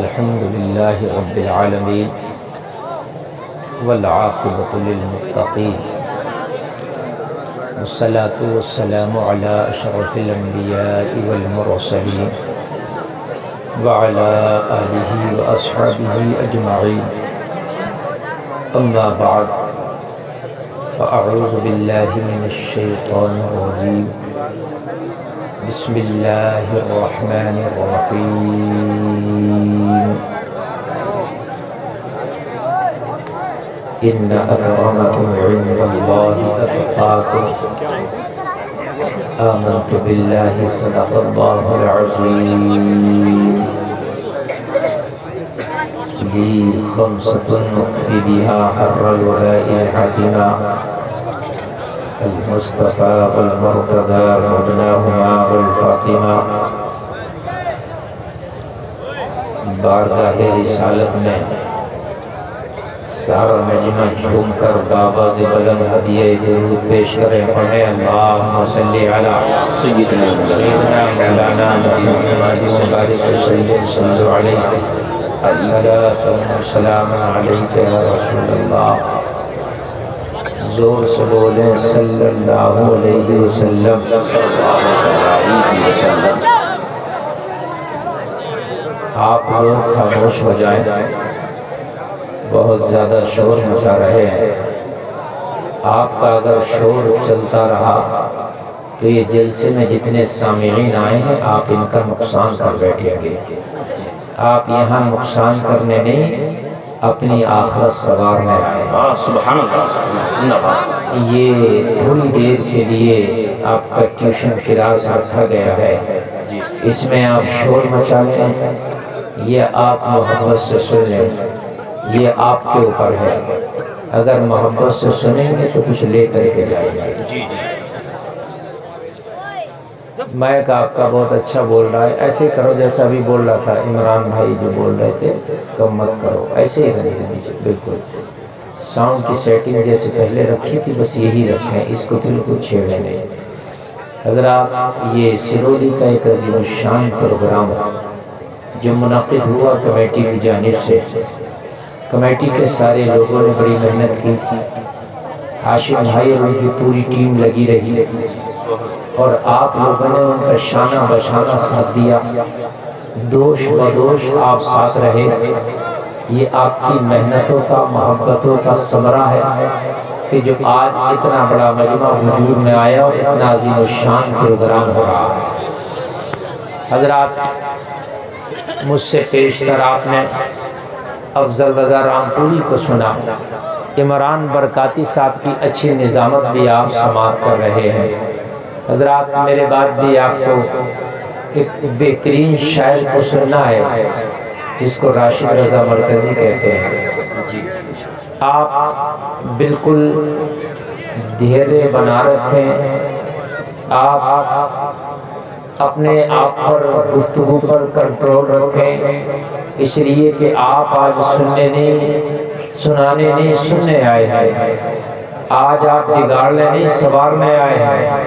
الحمد للہ رب العالمین والعاقبۃ للمتقین والصلاة والسلام علی اشرف الانبیاء والمرسلین وعلی آلہ واصحابہ اجمعین اما بعد فاعوذ باللہ من الشیطان الرجیم بسم اللہ الرحمن الرحیم ان اکرمکم عند اللہ اتقاکم آمنت باللہ صدق اللہ العظیم لی خمسۃ نخفی بها حر الولاء الحتما المصطفى والمرتضى وابناهما والفاطمہ بارگاہ رسالت میں سارا مجمع جھوم کر بآواز بلند ہدیہ درود پیش کریں پڑھیں اللہم صلی علی سیدنا مولانا محمد وبارک وسلم صلی علیہ الصلاۃ والسلام علیک یا رسول اللہ زور سے بولیں صلی اللہ علیہ وسلم آپ لوگ خاموش ہو جائیں بہت زیادہ شور مچا رہے ہیں آپ کا اگر شور چلتا رہا تو یہ جلسے میں جتنے سامعین آئے ہیں آپ ان کا نقصان کر بیٹھیں گے آپ یہاں نقصان کرنے نہیں اپنی آخرت سنوارنے آئے سبحان اللہ یہ تھوڑی دیر کے لیے آپ کا ٹیوشن کلاس رکھا گیا ہے اس میں آپ شور مچا لیں یہ آپ محبت سے سن لیں یہ آپ کے اوپر ہے اگر محبت سے سنیں گے تو کچھ لے کر کے جائیں گے مائک آپ کا بہت اچھا بول رہا ہے ایسے کرو جیسا ابھی بول رہا تھا عمران بھائی جو بول رہے تھے کم مت کرو ایسے ہی رہنے دیجیے بالکل ساؤنڈ کی سیٹنگ جیسے پہلے رکھی تھی بس یہی رکھیں اس کو بالکل چھیڑنے نہیں حضرات یہ سرولی کا ایک عظیم الشان پروگرام جو منعقد ہوا کمیٹی کی جانب سے کمیٹی کے سارے لوگوں نے بڑی محنت کی ہاشم بھائی اور ان کی پوری ٹیم لگی رہی اور آپ لوگوں نے ان کا شانہ بشانہ ساتھ دیا دوش بدوش آپ ساتھ رہے یہ آپ کی محنتوں کا محبتوں کا ثمرہ ہے کہ جو آج اتنا بڑا مجمع وجود میں آیا اور اتنا عظیم الشان پروگرام ہو رہا ہے حضرات مجھ سے پیشتر آپ نے افضل رضا رامپوری کو سنا عمران برکاتی صاحب کی اچھی نظامت بھی آپ سماعت کر رہے ہیں حضرات میرے بعد بھی آپ کو ایک بہترین شاعر کو سننا ہے جس کو راشد رضا مرکزی کہتے ہیں آپ بالکل دھیرے بنا رکھیں آپ اپنے آپ پر گفتگو پر کنٹرول رکھیں اس لیے کہ آپ آج سننے نہیں سنانے نہیں سننے آئے ہیں آج آپ بگاڑنے نہیں سنوارنے آئے ہیں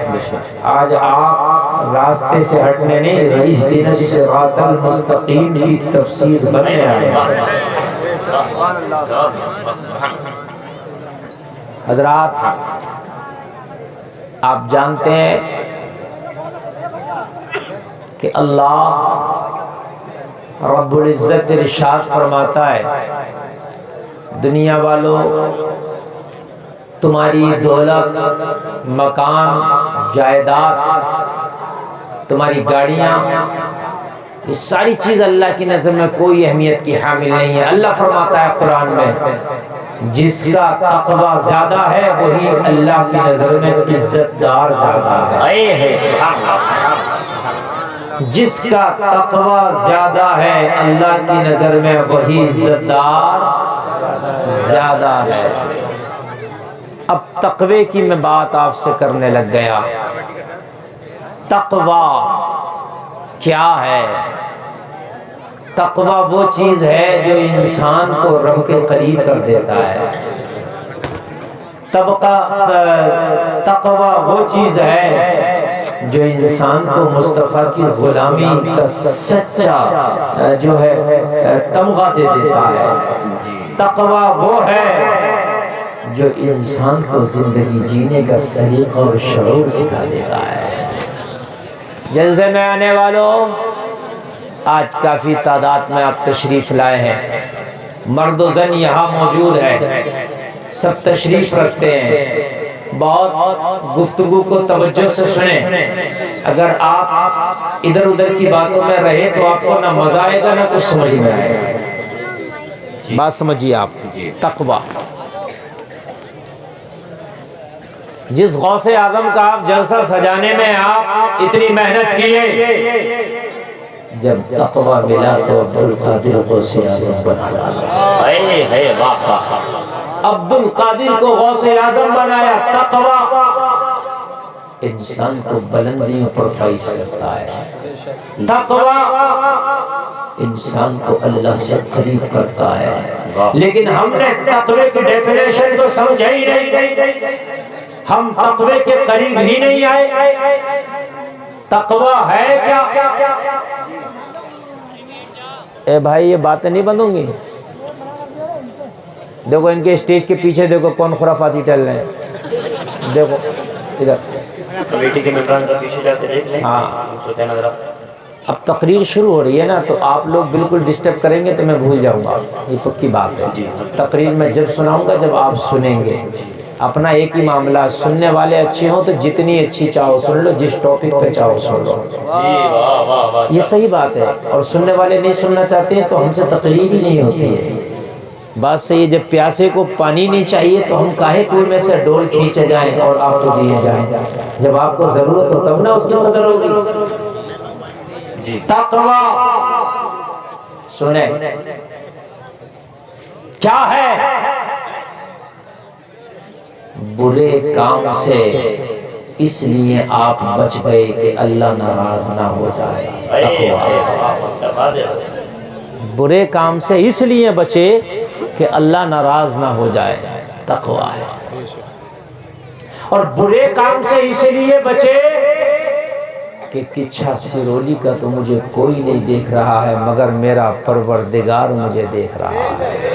آج آپ راستے سے ہٹنے نہیں اہدنا الصراط المستقیم کی تفسیر بننے آئے ہیں حضرات آپ جانتے ہیں کہ اللہ رب العزت ارشاد فرماتا ہے دنیا والوں تمہاری دولت مکان جائیداد تمہاری گاڑیاں یہ ساری چیز اللہ کی نظر میں کوئی اہمیت کی حامل نہیں ہے اللہ فرماتا ہے قرآن میں جس کا تقوی زیادہ ہے وہی اللہ کی نظر میں عزت دار زیادہ ہے جس کا تقوی زیادہ ہے اللہ کی نظر میں وہی عزت دار زیادہ ہے اب تقوی کی میں بات آپ سے کرنے لگ گیا تقوی کیا ہے تقوی وہ چیز ہے جو انسان کو رب کے قریب کر دیتا ہے تقوی وہ چیز ہے جو انسان کو مصطفیٰ کی غلامی کا سچا جو ہے تمغہ دے دیتا ہے۔ تقویٰ وہ ہے جو انسان کو زندگی جینے کا سلیقہ اور شعور سکھا دیتا ہے۔ جلسے میں آنے والوں، آج کافی تعداد میں آپ تشریف لائے ہیں، مرد و زن یہاں موجود ہے، سب تشریف رکھتے ہیں۔ بہت گفتگو کو توجہ سے سنیں، اگر آپ ادھر ادھر کی باتوں میں رہے تو آپ کو نہ مزہ آئے گا نہ کچھ سمجھ میں آئے گا۔ بات سمجھیے آپ، تقویٰ۔ جس غوث اعظم کا آپ جلسہ سجانے میں آپ اتنی محنت کیے، جب تقویٰ ملا تو عبدالقادر غوث اعظم بنا ڈالا۔ واہ واہ، عبدالقادر کو غوث اعظم بنایا۔ تقویٰ انسان کو بلندیوں پر فائز کرتا ہے، تقویٰ انسان کو اللہ سے قریب کرتا ہے۔ لیکن ہم نے تقوی کی ڈیفینیشن کو سمجھا ہی نہیں، ہم تقوی کے قریب ہی نہیں آئے۔ تقویٰ ہے کیا؟ اے بھائی یہ باتیں نہیں بند ہوں گی؟ دیکھو ان کے اسٹیج کے پیچھے دیکھو کون خرافاتی ٹہل رہے ہیں، دیکھو ادھر کمیٹی کے ممبران کا پیچھے جاتے دیکھ لیں۔ ہاں، سوچیں نظر۔ اب تقریر شروع ہو رہی ہے نا، تو آپ لوگ بالکل ڈسٹرب کریں گے تو میں بھول جاؤں گا، یہ پکی بات ہے۔ تقریر میں جب سناؤں گا جب آپ سنیں گے۔ اپنا ایک ہی معاملہ، سننے والے اچھے ہوں تو جتنی اچھی چاہو سن لو، جس ٹاپک پہ چاہو سن لو، یہ صحیح بات ہے۔ اور سننے والے نہیں سننا چاہتے ہیں تو ہم سے تقریر ہی نہیں ہوتی ہے۔ بات صحیح ہے، جب پیاسے کو پانی نہیں چاہیے تو ہم کاہے کنویں میں سے ڈول کھینچے جائیں اور آپ کو دیے جائیں؟ جب آپ کو ضرورت ہو تب نہ اس کی قدر ہوگی۔ تقویٰ سنیں کیا ہے؟ برے کام سے اس لیے آپ بچ گئے کہ اللہ ناراض نہ ہو جائے۔ برے کام سے اس لیے بچے کہ اللہ ناراض نہ ہو جائے، تقویٰ ہے۔ اور برے کام سے اس لیے بچے کہ کچھا سرولی کا تو مجھے کوئی نہیں دیکھ رہا ہے مگر میرا پروردگار مجھے دیکھ رہا ہے۔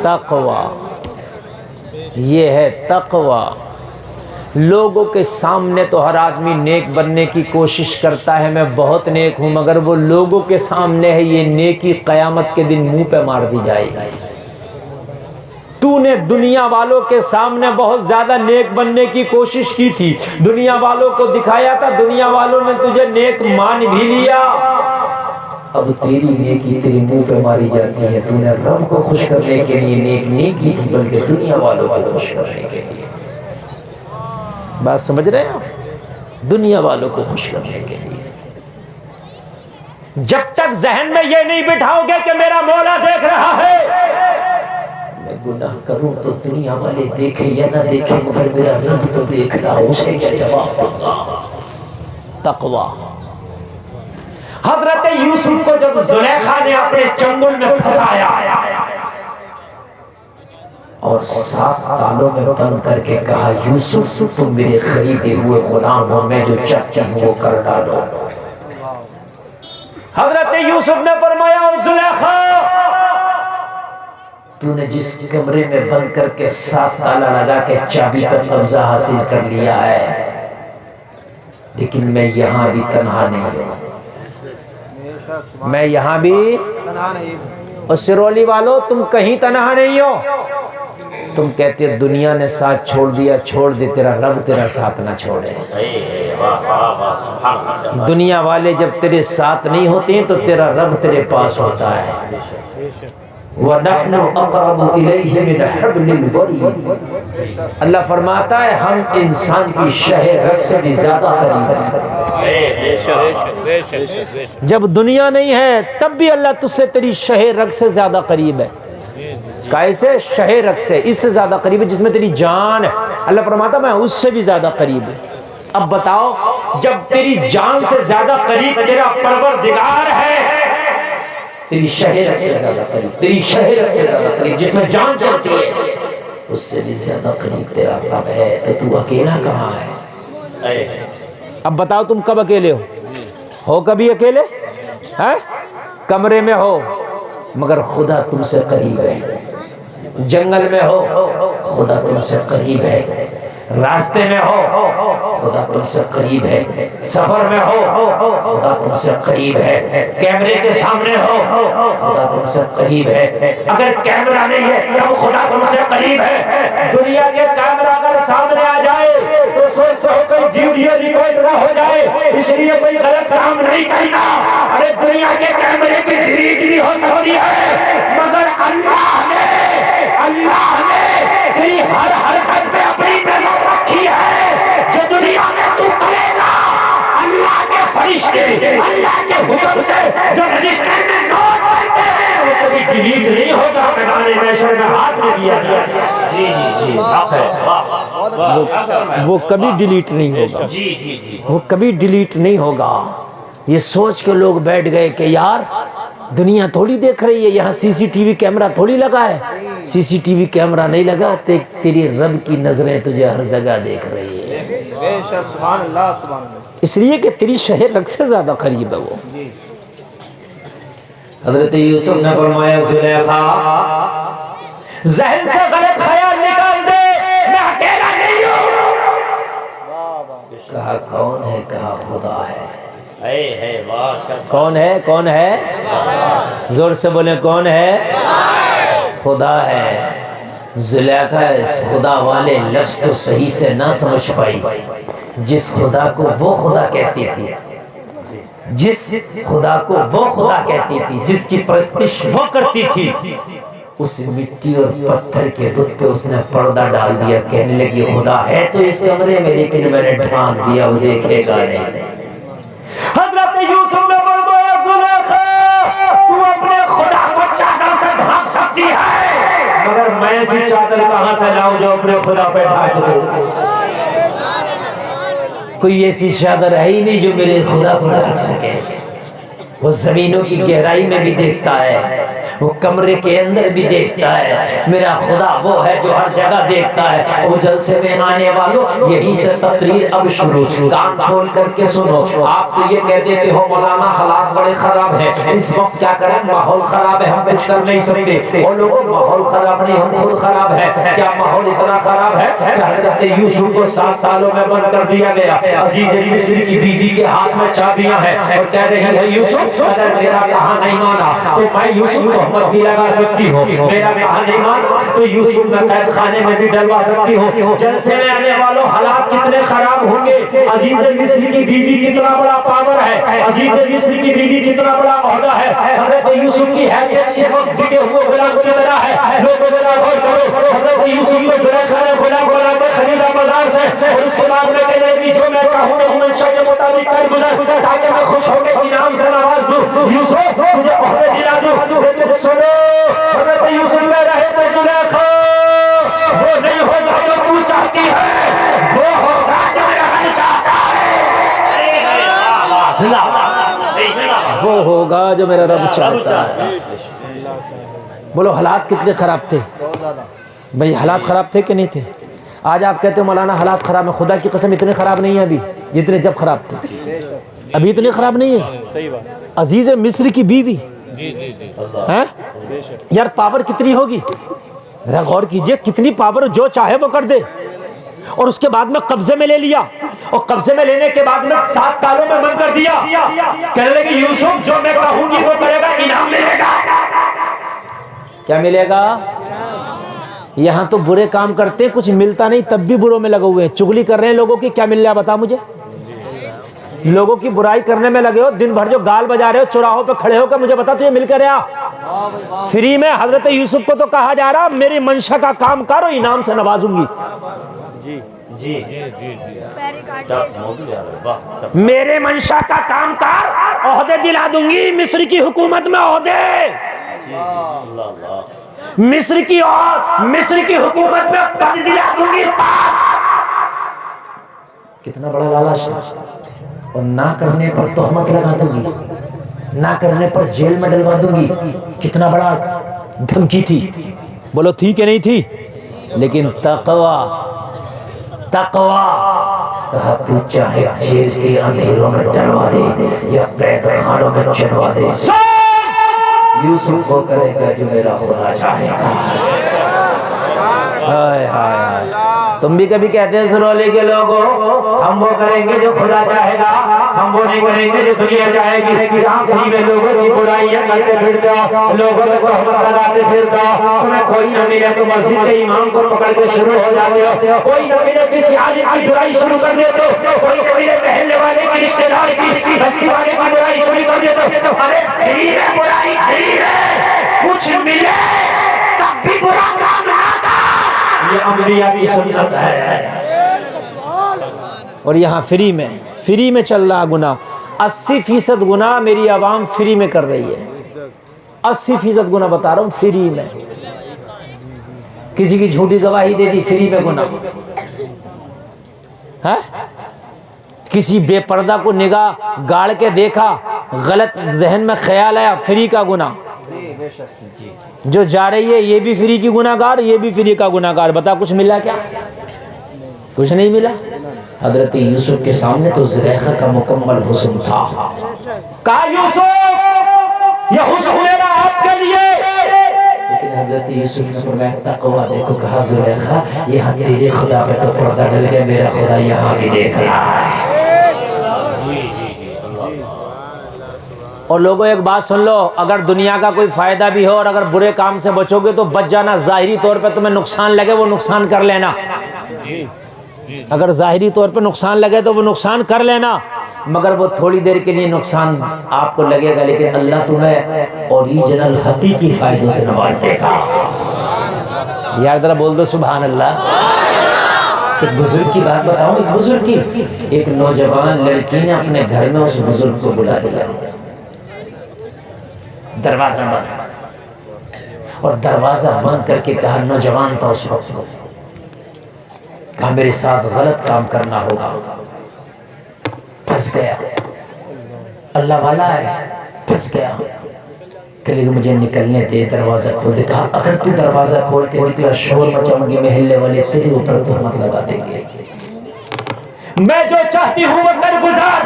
تقویٰ یہ ہے تقویٰ۔ لوگوں کے سامنے تو ہر آدمی نیک بننے کی کوشش کرتا ہے، میں بہت نیک ہوں، مگر وہ لوگوں کے سامنے ہے، یہ نیکی قیامت کے دن منہ پہ مار دی جائے گی۔ تو نے دنیا والوں کے سامنے بہت زیادہ نیک بننے کی کوشش کی تھی، دنیا والوں کو دکھایا تھا، دنیا والوں نے تجھے نیک مان بھی لیا، اب تیری نیکی تیری منہ پہ ماری جاتی ہے۔ تو نے رب کو خوش کرنے کے لیے نیک نہیں کی تھی بلکہ دنیا والوں کو خوش کرنے کے لیے۔ بات سمجھ رہے ہیں آپ؟ دنیا والوں کو خوش کرنے کے لیے۔ جب تک ذہن میں یہ نہیں بٹھاؤ گے کہ میرا مولا دیکھ رہا ہے، میں گناہ کروں تو دنیا والے دیکھیں یا نہ دیکھیں مگر میرا رب تو دیکھ رہا، اسے کیا جواب دوں گا؟ تقویٰ۔ حضرت یوسف کو جب زلیخا نے اپنے چنگل میں پھنسایا اور 7 تالوں میں بند کر کے کہا یوسف تم میرے خریدے ہوئے غلام ہو، میں جو چاہتی ہوں وہ کر ڈالو، حضرت یوسف نے فرمایا او زلیخا، تو نے جس کمرے میں بند کر کے 7 تالا لگا کے چابی پر قبضہ حاصل کر لیا ہے، لیکن میں یہاں بھی تنہا نہیں ہوں، میں یہاں بھی، اور سرولی والوں تم کہیں تنہا نہیں ہو۔ تم کہتے دنیا نے ساتھ چھوڑ دیا، چھوڑ دے، تیرا رب تیرا ساتھ نہ چھوڑے۔ دنیا والے جب تیرے ساتھ نہیں ہوتے ہیں تو تیرا رب تیرے پاس ہوتا ہے۔ وَنَحْنُ أَقْرَبُ إِلَيْهِ مِنْ حَبْلِ الْوَرِيدِ، اللہ فرماتا ہے ہم انسان کی شہ رگ سے بھی زیادہ قریب ہیں۔ جب دنیا نہیں ہے تب بھی اللہ تجھ سے تیری شہ رگ سے زیادہ قریب ہے۔ کیسے؟ شہ رگ سے، اس سے زیادہ قریب ہے جس میں تیری جان ہے۔ اللہ فرماتا میں اس سے بھی زیادہ قریب ہوں۔ اب بتاؤ جب تیری جان سے زیادہ قریب تیرا پروردگار ہے، تیری شہ رگ سے زیادہ قریب، تیری شہ رگ سے زیادہ قریب جس میں جان چلتی ہے، اس سے بھی زیادہ قریب تیرا رب ہے، تو تو اکیلا کہاں ہے؟ اب بتاؤ تم کب اکیلے ہو کبھی اکیلے ہیں؟ کمرے میں ہو مگر خدا تم سے قریب ہے، جنگل میں ہو خدا تم سے قریب ہے، راستے میں ہو خدا تم سے قریب ہے، سفر میں ہو خدا تم سے قریب ہے، کیمرے کے سامنے ہو خدا تم سے قریب ہے، اگر کیمرہ نہیں ہے تب خدا تم سے قریب ہے۔ دنیا کے کیمرہ اگر سامنے آ جائے تو سوچتے ہو کوئی ویڈیو ریکارڈ نہ ہو جائے، اس لیے کوئی غلط کام نہیں کرنا۔ ارے دنیا کے کیمرے کی ڈیلیٹ بھی ہو سکتی ہے، مگر اللہ نے تیری ہر حرکت پہ اپنی نظر رکھی ہے۔ جو دنیا میں تو کرے گا اللہ کے فرشتے اللہ کے حکم سے جو رجسٹر میں نوٹ کرتے ہیں وہ کبھی ڈیلیٹ نہیں ہوگا۔ میدان محشر میں ہاتھ میں دیا گیا جی جی جی وہ کبھی ڈیلیٹ نہیں ہوگا، وہ کبھی ڈیلیٹ نہیں ہوگا۔ یہ سوچ کے لوگ بیٹھ گئے کہ یار دنیا تھوڑی دیکھ رہی ہے، یہاں سی سی ٹی وی کیمرہ تھوڑی لگا ہے، سی سی ٹی وی کیمرہ نہیں لگا، تیری رب کی نظریں تجھے ہر جگہ دیکھ رہی ہے، سبحان اللہ سبحان اللہ، اس لیے کہ تیری شہر رگ سے زیادہ قریب ہے وہ۔ حضرت یوسف نے فرمایا زلیخا ذہن سے غلط خیال نکال دے، میں اکیلا نہیں ہوں۔ کہا کون ہے؟ کہا خدا ہے۔ کون ہے؟ کون ہے؟ زور سے بولیں کون ہے؟ خدا ہے۔ زلیخا اس خدا والے لفظ کو صحیح سے نہ سمجھ پائی، جس خدا کو وہ خدا کہتی تھی، جس خدا کو وہ خدا کہتی تھی، جس کی پرستش وہ کرتی تھی، اس مٹی اور پتھر کے بت پہ اس نے پردہ ڈال دیا، کہنے لگی خدا ہے تو اس کمرے میں، لیکن میں نے ڈھانپ دیا، وہ دیکھے گا نہیں۔ حضرت یوسف نے فرمایا زلیخا تو اپنے خدا کو چادر سے ڈھانپ سکتی ہے، مگر میں ایسی چادر کہاں سے لاؤں جو اپنے خدا پہ ڈھانپ دوں؟ کوئی ایسی چادر ہے ہی نہیں جو میرے خدا کو ڈھانپ سکے۔ وہ زمینوں کی گہرائی میں بھی دیکھتا ہے، وہ کمرے کے اندر بھی دیکھتا ہے، میرا خدا وہ ہے جو ہر جگہ دیکھتا ہے۔ وہ جلسے میں آنے والوں یہیں سے تقریر اب شروع، کان کھول کر کے سنو۔ آپ تو یہ کہہ دیتے ہو مولانا حالات بڑے خراب ہیں، اس وقت کیا کریں، ماحول خراب ہے، ہم کچھ کر نہیں سکتے۔ وہ لوگوں ماحول خراب نہیں، ہم خود خراب ہے۔ کیا ماحول اتنا خراب ہے کہ حضرت یوسف کو 7 سالوں میں بند کر دیا گیا؟ عزیز مصر کی بیوی کے ہاتھ میں چابیاں ہیں اور کہہ رہی ہے یوسف اگر میرا کہا نہیں مانا تو میں یوسف کو تہمت بھی لگا سکتی ہوں، میرا کہا نہیں مانا تو یوسف میں قید خانے میں بھی ڈلوا سکتی ہوں۔ جلسے میں آنے والوں حالات کتنے خراب ہوں گے۔ عزیز مصر کی بیوی کتنا بڑا پاور ہے، عزیز مصر کی بیوی کتنا بڑا عہدہ ہے۔ حضرت یوسف کی حیثیت اس وقت بکے ہوئے غلام کی طرح ہے۔ لوگوں ذرا غور کرو، حضرت یوسف کو زلیخا نے غلام بنا کے خریدا بازار سے، اور اس کے بعد میں کہنے لگی جو میں چاہوں گا منشا کے مطابق کر گزر تاکہ میں خوش ہو کے انعام سے نواز دوں۔ یوسف مجھے عہدے دلا دوں، لیکن سنو حضرت یوسف میں رہے تو زلیخا وہ نہیں ہوگا جو تو چاہتی ہے، وہ ہوگا جو میرا من چاہتا ہے، وہ ہوگا جو میرا رب چاہتا ہے۔ بولو حالات کتنے خراب تھے بھئی، حالات خراب تھے کہ نہیں تھے؟ آج آپ کہتے ہو مولانا حالات خراب ہیں، خدا کی قسم اتنے خراب نہیں ہیں ابھی جتنے جب خراب تھے، ابھی اتنے خراب نہیں ہیں۔ عزیز مصر کی بیوی ہیں یار، پاور کتنی ہوگی ذرا غور کیجئے، کتنی پاور، جو چاہے وہ کر دے، اور اس کے بعد میں قبضے میں لے لیا، اور قبضے میں لینے کے بعد میں 7 سالوں میں بند کر دیا۔ کہنے لگے یوسف جو میں کہوں گی وہ کرے گا، انعام ملے گا۔ کیا ملے گا؟ یہاں تو برے کام کرتے کچھ ملتا نہیں تب بھی بروں میں لگے ہوئے ہیں، چغلی کر رہے ہیں لوگوں کی، کیا مل رہا بتا مجھے؟ لوگوں کی برائی کرنے میں لگے ہو، دن بھر جو گال بجا رہے ہو، چوراہوں پہ کھڑے ہو کر مجھے بتا تو یہ مل کر رہا فری میں؟ حضرت یوسف کو تو کہا جا رہا میری منشا کا کام کرو، انعام سے نوازوں گی۔ میرے منشا کا کام کر، عہدے دلا دوں گی، مصر کی حکومت میں عہدے، مصر کی حکومت میں پد دلا دوں گی۔ کتنا بڑا لالچ تھا، اور نہ کرنے پر تہمت لگا دوں گی، نہ کرنے پر جیل میں ڈلوا دوں گی۔ کتنا بڑا دھمکی تھی، بولو تھی کہ نہیں تھی؟ لیکن تقوی کہا تو چاہے جیل کے اندھیروں میں ڈلوا دے یا قید خانوں میں چلوا دے، یوسف وہ کرے گا جو میرا خدا چاہے گا۔ ہائے ہائے، تم بھی کبھی کہتے ہیں سرولی کے لوگوں ہم وہ کریں گے جو خدا چاہے گا، ہم وہ نہیں کریں گے جو دنیا چاہے گی۔ فری میں لوگوں کی برائیاں کرتے پھرتا، لوگوں کو تہمت لگاتے پھرتا، تمہیں کوئی نہ ملے تو مسجد کے امام کو پکڑ کے شروع ہو جاتے ہو، کوئی نہ ملے کسی عالم کی برائی شروع کر دیتے ہو، کوئی نہ ملے محلے والے کی، رشتہ دار کی، بستی والے کی برائی شروع کر دیتے ہو۔ ارے فری میں برائی فری میں، کچھ ملے تب بھی برا کام نہ کر، یہ انبیاء کی سنت ہے۔ اور یہاں فری میں چل رہا گناہ، 80% گناہ میری عوام فری میں کر رہی ہے، 80% گناہ بتا رہا ہوں فری میں۔ کسی کی جھوٹی گواہی دے دی، فری میں گناہ ہے۔ کسی بے پردہ کو نگاہ گاڑ کے دیکھا، غلط ذہن میں خیال آیا، فری کا گناہ۔ جو جا رہی ہے یہ بھی فری کی گناہ گار، یہ بھی فری کا گناہ گار۔ بتا کچھ ملا کیا؟ کچھ نہیں ملا۔ حضرت یوسف کے سامنے تو زلیخا کا مکمل حسن تھا۔ کہا یوسف یہ حسن میرا آپ کے لیے، لیکن حضرت یوسف نے فرمایا تقویٰ دیکھو۔ کہا زلیخا یہاں تیرے خدا پہ تو پردہ ڈل گیا، میرا خدا یہاں بھی دیکھ رہا ہے۔ اور لوگوں ایک بات سن لو، اگر دنیا کا کوئی فائدہ بھی ہو اور اگر برے کام سے بچو گے تو بچ جانا، ظاہری طور پہ تمہیں نقصان لگے وہ نقصان کر لینا، اگر ظاہری طور پہ نقصان لگے تو وہ نقصان کر لینا، مگر وہ تھوڑی دیر کے لیے نقصان آپ کو لگے گا، لیکن اللہ تمہیں اوریجنل حقیقی فائدوں سے نواز دے گا۔ یار ذرا بول دو سبحان اللہ۔ ایک بزرگ کی بات بتاؤں، ایک بزرگ کی، ایک نوجوان لڑکی نے اپنے گھر میں اس بزرگ کو بلا دیا، دروازہ بند، اور دروازہ بند کر کے کہا، نوجوان تھا اس وقت، کہا میرے ساتھ غلط کام کرنا ہوگا، پھنس گیا، اللہ والا ہے، پھنس گیا، کہ لیکن مجھے نکلنے دے، دروازہ کھول دے۔ کہا اگر تو دروازہ کھول کے نکلا شور مچاؤں گی، محلے والے تیرے اوپر تہمت لگا دیں گے، میں جو چاہتی ہوں وہ کر گزار۔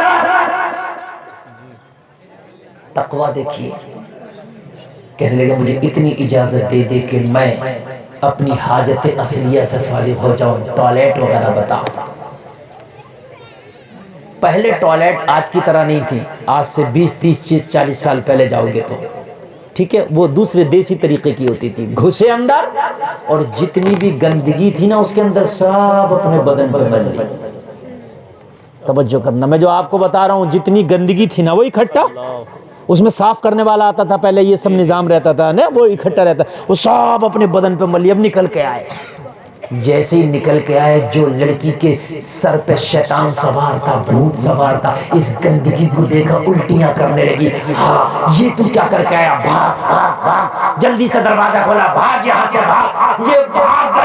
تقویٰ دیکھیے، کہنے لگے مجھے اتنی اجازت دے دے کہ میں اپنی حاجت اصلیہ سے فارغ ہو جاؤں، ٹوائلٹ وغیرہ بتا۔ پہلے ٹوائلٹ آج کی طرح نہیں تھی، آج سے 20 30 40 سال پہلے جاؤ گے تو ٹھیک ہے، وہ دوسرے دیسی طریقے کی ہوتی تھی، گھسے اندر اور جتنی بھی گندگی تھی نا اس کے اندر سب اپنے بدن پہ مل لی۔ توجہ کرنا، میں جو آپ کو بتا رہا ہوں جتنی گندگی تھی نا وہ اکٹھا، اس میں صاف کرنے والا آتا تھا پہلے، یہ سب نظام رہتا تھا نا، وہ اکٹھا رہتا، وہ سب اپنے بدن پہ مل لی۔ اب نکل کے آئے، جیسے ہی نکل کے آئے، جو لڑکی کے سر پہ شیطان سوار تھا، بھوت سوار تھا، اس گندگی کو دیکھا الٹیاں کرنے لگی۔ ہاں یہ تو کیا کر کے آیا؟ بھاگ بھاگ بھاگ، جلدی سے دروازہ کھولا، بھاگ یہاں سے بھاگ۔ یہ بھاگ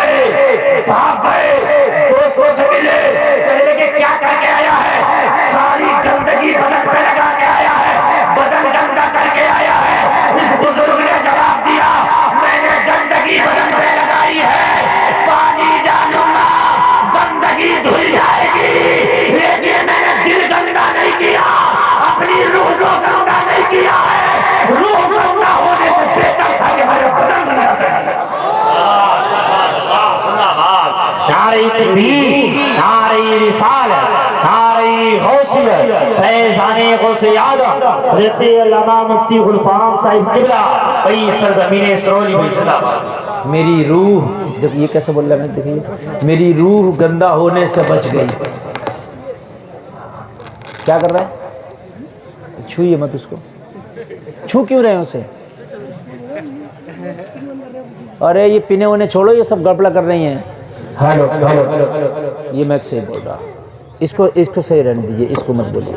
گئے، دوستوں سے ملے، کہنے لگے کیا کر کے آیا ہے؟ ساری گندگی بدن پہ لگا کے آیا ہے، بدن گندا کر کے آیا ہے۔ اس بزرگ نے جواب دیا، میں نے گندگی بدن پہ لگائی ہے، پانی ڈالوں گا گندگی دھل جائے گی، لیکن میں نے دل گندا نہیں کیا، اپنی روح کو گندا نہیں کیا ہے۔ روح گندا ہونے سے بہتر تھا کہ میرے بدن گندا کر دیا۔ نعرہ تکبیر، نعرہ رسالت، نعرہ حوصلت، فیضان غوث اعظم حضرت علامہ مفتی غلفام صاحب قبلہ کئی سرزمین سرولی میں صدا باد۔ میری روح، جب یہ کیسے بول رہا ہے دیکھیے، میری روح گندا ہونے سے بچ گئی۔ کیا کر رہا ہے؟ چھوئیے مت اس کو، چھو کیوں رہے ہیں اسے؟ ارے یہ پینے ہونے چھوڑو، یہ سب گڑبڑ کر رہی ہیں۔ ہلو یہ میں سے بول رہا، اس کو صحیح رہنے دیجیے، اس کو مت بولیے۔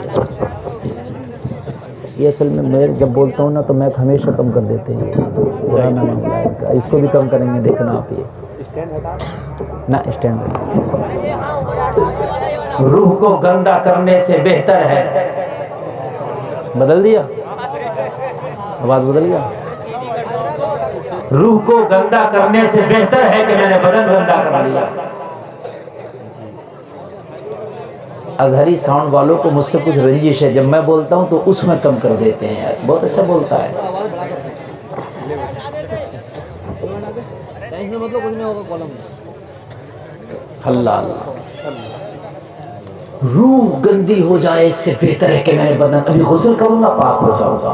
یہ اصل میں میں جب بولتا ہوں نا تو میں ہمیشہ کم کر دیتے ہیں، پرانا معاملہ ہے، اس کو بھی کم کریں گے، دیکھنا آپ یہ نہ اسٹینڈ۔ روح کو گندا کرنے سے بہتر ہے، بدل دیا آواز، بدل گیا۔ روح کو گندا کرنے سے بہتر ہے کہ میں نے بدن گندا کر لیا۔ اظہری ساؤنڈ والوں کو مجھ سے کچھ رنجش ہے، جب میں بولتا ہوں تو اس میں کم کر دیتے ہیں یار، بہت اچھا بولتا ہے۔ اللہ اللہ، روح گندی ہو جائے اس سے بہتر ہے کہ میں نے بدن، ابھی غسل کروں گا پاک ہو جاؤں گا،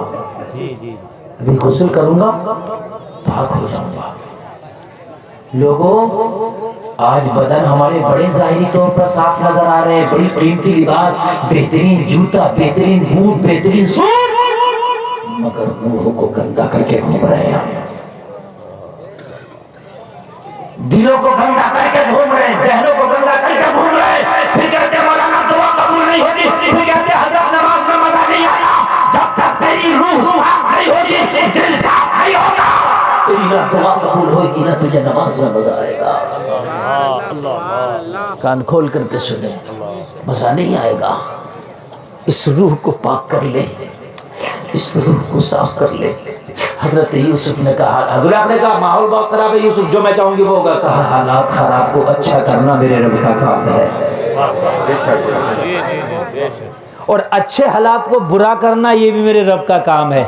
ابھی غسل کروں گا پاک ہو جاؤں گا۔ لوگوں آج بدن ہمارے بڑے ظاہری طور پر صاف نظر آ رہے ہیں، بڑی قیمتی لباس، بہترین جوتا، بہترین بوٹ، بہترین سوٹ، مگر روحوں کو گندا کر کے گھوم رہے ہیں ہم، دلوں کو گندا کر کے گھوم رہے ہیں، ذہنوں کو گندا کر کے گھوم رہے ہیں۔ پھر کہتے ہیں مولانا دعا قبول نہیں ہوتی، پھر کہتے ہیں حضرت نماز میں مزہ نہیں آتا، جب تک تیری روح صاف نہیں ہوگی، دل صاف نہیں ہوگا، تیری نہ دعا قبول ہوگی نہ تجھے نماز میں مزہ آئے گا۔ کان کھول کر کے سنیں، مزہ نہیں آئے گا۔ اس روح کو پاک کر لے، اس روح کو صاف کر لے۔ حضرت یوسف نے کہا، حضرت نے کہا ماحول بہت خراب ہے یوسف، جو میں چاہوں گی وہ ہوگا۔ کہا حالات خراب کو اچھا کرنا میرے رب کا کام ہے، اور اچھے حالات کو برا کرنا یہ بھی میرے رب کا کام ہے۔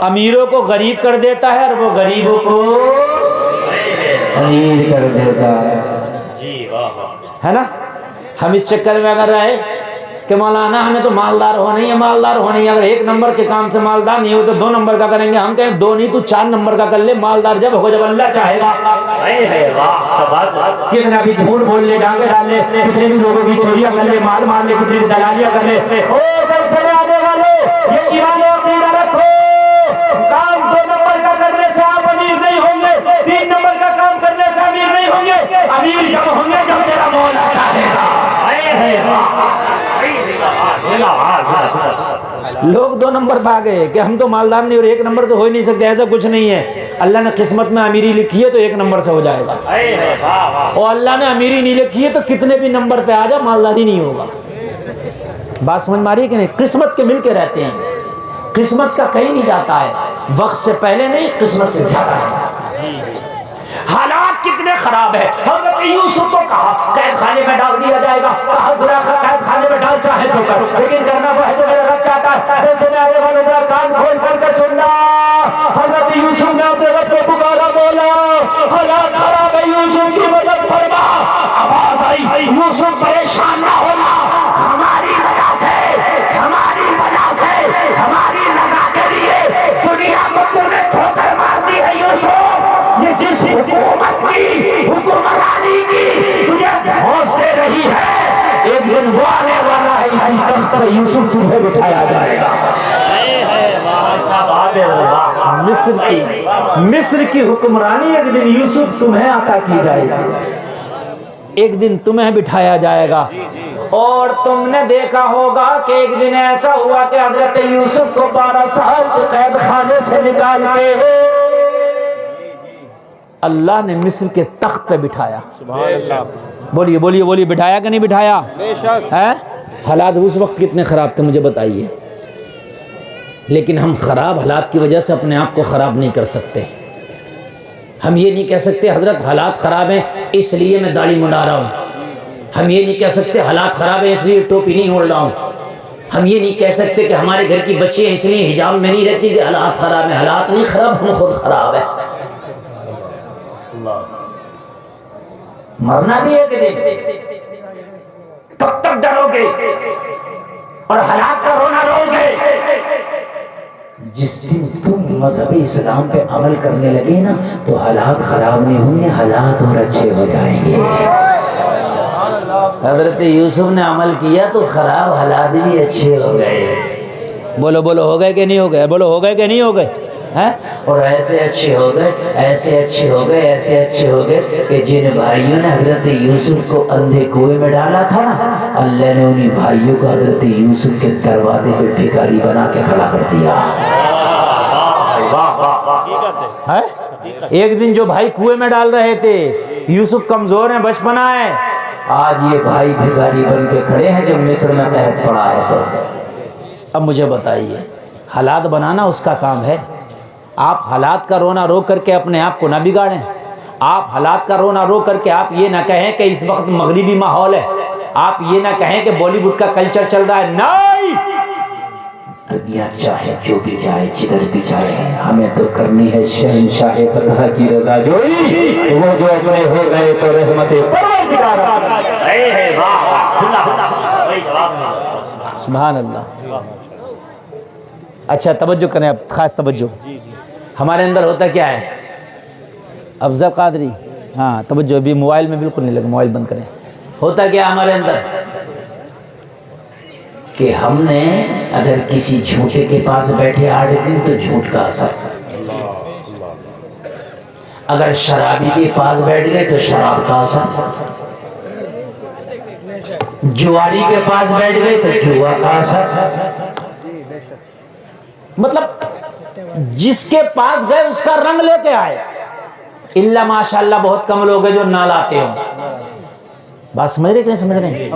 امیروں کو غریب کر دیتا ہے اور وہ غریبوں کو امیر کر دیتا ہے نا۔ ہم اس چکر میں اگر رہے کہ مولانا ہمیں تو مالدار ہونا ہی ہے، مالدار ہونا ہی ہے، اگر ایک نمبر کے کام سے مالدار نہیں ہو تو دو نمبر کا کریں گے، ہم کہیں دو نہیں تو 4 نمبر کا کر لے، مالدار جب ہو جب اللہ چاہے گا۔ کتنا بھی جھوٹ بول لے، ڈانگے ڈال لے، کتنے بھی لوگوں کی چوریاں کر لے، مال مار لے، کتنی بھی دلالیاں کر لے، او کیسے آنے والے یہ ایمان و عقیدہ رکھو، کام 2 نمبر کا کرنے سے آپ امیر نہیں ہوں گے، 3 نمبر کا کام کرنے سے امیر نہیں ہوں گے، امیر جب ہوں گے جب تیرا مولا چاہے گا۔ لوگ 2 نمبر پہ آ گئے کہ ہم تو مالدار نہیں اور 1 نمبر سے ہو ہی نہیں سکتے، ایسا کچھ نہیں ہے۔ اللہ نے قسمت میں امیری لکھی ہے تو 1 نمبر سے ہو جائے گا، اور اللہ نے امیری نہیں لکھی ہے تو کتنے بھی نمبر پہ آ جا مالداری نہیں ہوگا۔ بات سمجھ ماری کہ نہیں؟ قسمت کے مل کے رہتے ہیں، قسمت کا کہیں نہیں جاتا ہے، وقت سے پہلے نہیں قسمت سے زیادہ ہے۔ حالات کتنے خراب ہیں، حضرت یوسف کو کہا قید خانے میں ڈال دیا جائے گا، کہا ذرا قید خانے میں ڈال چاہے تو کر، لیکن کرنا وہ ہے جو میرا رب چاہتا ہے۔ دل سے آنے والے ذرا کان کھول کر کے سننا، حضرت یوسف نے اپنے رب کو پکارا، بولا حالات خراب ہے یوسف کی مدد فرما۔ آواز آئی یوسف پریشان نہ ہونا، ہماری وجہ سے، ہماری وجہ سے، ہماری رضا کے لیے دنیا کو تم نے ٹھوکر مار دی ہے یوسف، یہ جس حکومت کی حکمرانی کی تجھے دھوس دے رہی ہے، ایک دن وہ آنے والا ہے اسی تخت پر یوسف تمہیں بٹھایا جائے گا۔ مصر کی حکمرانی ایک دن یوسف تمہیں عطا کی جائے گی، ایک دن تمہیں بٹھایا جائے گا۔ اور تم نے دیکھا ہوگا کہ ایک دن ایسا ہوا کہ حضرت یوسف کو 12 سال کے قید خانے سے نکال کے اللہ نے مصر کے تخت پہ بٹھایا۔ بولیے بولیے بولیے، بٹھایا کہ نہیں بٹھایا؟ ہے؟ حالات اس وقت کتنے خراب تھے مجھے بتائیے، لیکن ہم خراب حالات کی وجہ سے اپنے آپ کو خراب نہیں کر سکتے۔ ہم یہ نہیں کہہ سکتے حضرت حالات خراب ہیں اس لیے میں داڑھی منڈا رہا ہوں، ہم یہ نہیں کہہ سکتے حالات خراب ہیں اس لیے ٹوپی نہیں اوڑھ رہا ہوں، ہم یہ نہیں کہہ سکتے کہ ہمارے گھر کی بچیاں اس لیے حجاب میں نہیں رہتی کہ حالات خراب ہیں۔ حالات نہیں خراب، ہم خود خراب ہیں۔ مرنا بھی ہے کہ نہیں؟ کب تک ڈرو گے اور حالات کا رونا رو گے؟ جس دن تم مذہبی اسلام پہ عمل کرنے لگے نا تو حالات خراب نہیں ہوں گے، حالات اور اچھے ہو جائیں گے۔ حضرت یوسف نے عمل کیا تو خراب حالات بھی اچھے ہو گئے۔ بولو بولو، ہو گئے کہ نہیں ہو گئے؟ بولو ہو گئے کہ نہیں ہو گئے؟ اور ایسے اچھے ہو گئے، ایسے اچھے ہو گئے، ایسے اچھے ہو گئے کہ جن بھائیوں نے حضرت یوسف کو اندھے کنویں میں ڈالا تھا نا، اللہ نے انہی بھائیوں کو حضرت یوسف کے دروازے پہ بھکاری بنا کے کھڑا کر دیا۔ ایک دن جو بھائی کنویں میں ڈال رہے تھے یوسف کمزور ہیں، بچپنا ہے، آج یہ بھائی بھکاری بن کے کھڑے ہیں جب مصر میں قحط پڑا ہے۔ تو اب مجھے بتائیے، حالات بنانا اس کا کام ہے۔ آپ حالات کا رونا رو کر کے اپنے آپ کو نہ بگاڑیں، آپ حالات کا رونا رو کر کے آپ یہ نہ کہیں کہ اس وقت مغربی ماحول ہے، آپ یہ نہ کہیں کہ بالی ووڈ کا کلچر چل رہا ہے، نہیں، دنیا چاہے جو بھی جائے جدھر بھی جائے ہمیں تو کرنی ہے شہنشاہ فتح کی رضا جوئی، وہ جو اپنے ہو گئے تو رحمت پروردگار واہ واہ، وہی جواب۔ سبحان اللہ۔ اچھا توجہ کریں، اب خاص توجہ، ہمارے اندر ہوتا کیا ہے افضل قادری، ہاں توجہ، ابھی موبائل میں بالکل نہیں لگا، موبائل بند کریں۔ ہوتا کیا ہمارے اندر کہ ہم نے اگر کسی جھوٹے کے پاس بیٹھے 8 دن تو جھوٹ کا اثر، اگر شرابی کے پاس بیٹھ گئے تو شراب کا اثر، جواری کے پاس بیٹھ گئے تو جوا کا اثر۔ مطلب جس کے پاس گئے اس کا رنگ لے کے آئے، اللہ ماشاءاللہ بہت کم لوگ ہیں جو نہ لاتے ہوں۔ بات سمجھ رہے کہ نہیں سمجھ رہے؟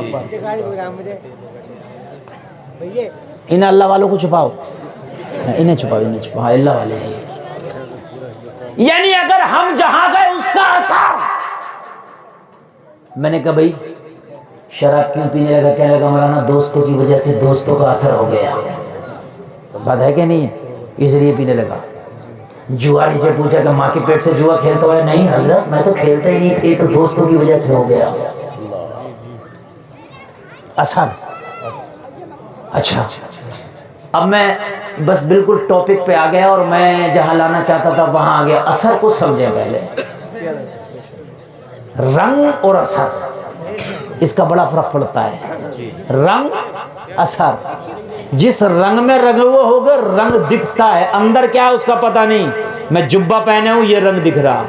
ان اللہ والوں کو چھپاؤ، انہیں چھپاؤ، انہیں چھپاؤ، ہاں اللہ والے ہیں۔ یعنی اگر ہم جہاں گئے اس کا اثر۔ میں نے کہا بھائی شراب کیوں پینے لگا؟ کہنے لگا مولانا دوستوں کی وجہ سے دوستوں کا اثر ہو گیا۔ بات ہے کہ نہیں ہے؟ اس لیے پینے لگا۔ جواری سے پوچھا کہ ماں کے پیٹ سے جوا کھیلتا ہے؟ نہیں حضرت میں تو کھیلتا ہی نہیں تھی، تو دوستوں کی وجہ سے ہو گیا اثر۔ اچھا اب میں بس بالکل ٹاپک پہ آ گیا، اور میں جہاں لانا چاہتا تھا وہاں آ گیا۔ اثر کو سمجھیں پہلے، رنگ اور اثر، اس کا بڑا فرق پڑتا ہے۔ رنگ اثر، جس رنگ میں رنگ وہ ہوگا رنگ دکھتا ہے، اندر کیا ہے اس کا پتہ نہیں۔ میں جبہ پہنے ہوں یہ رنگ دکھ رہا،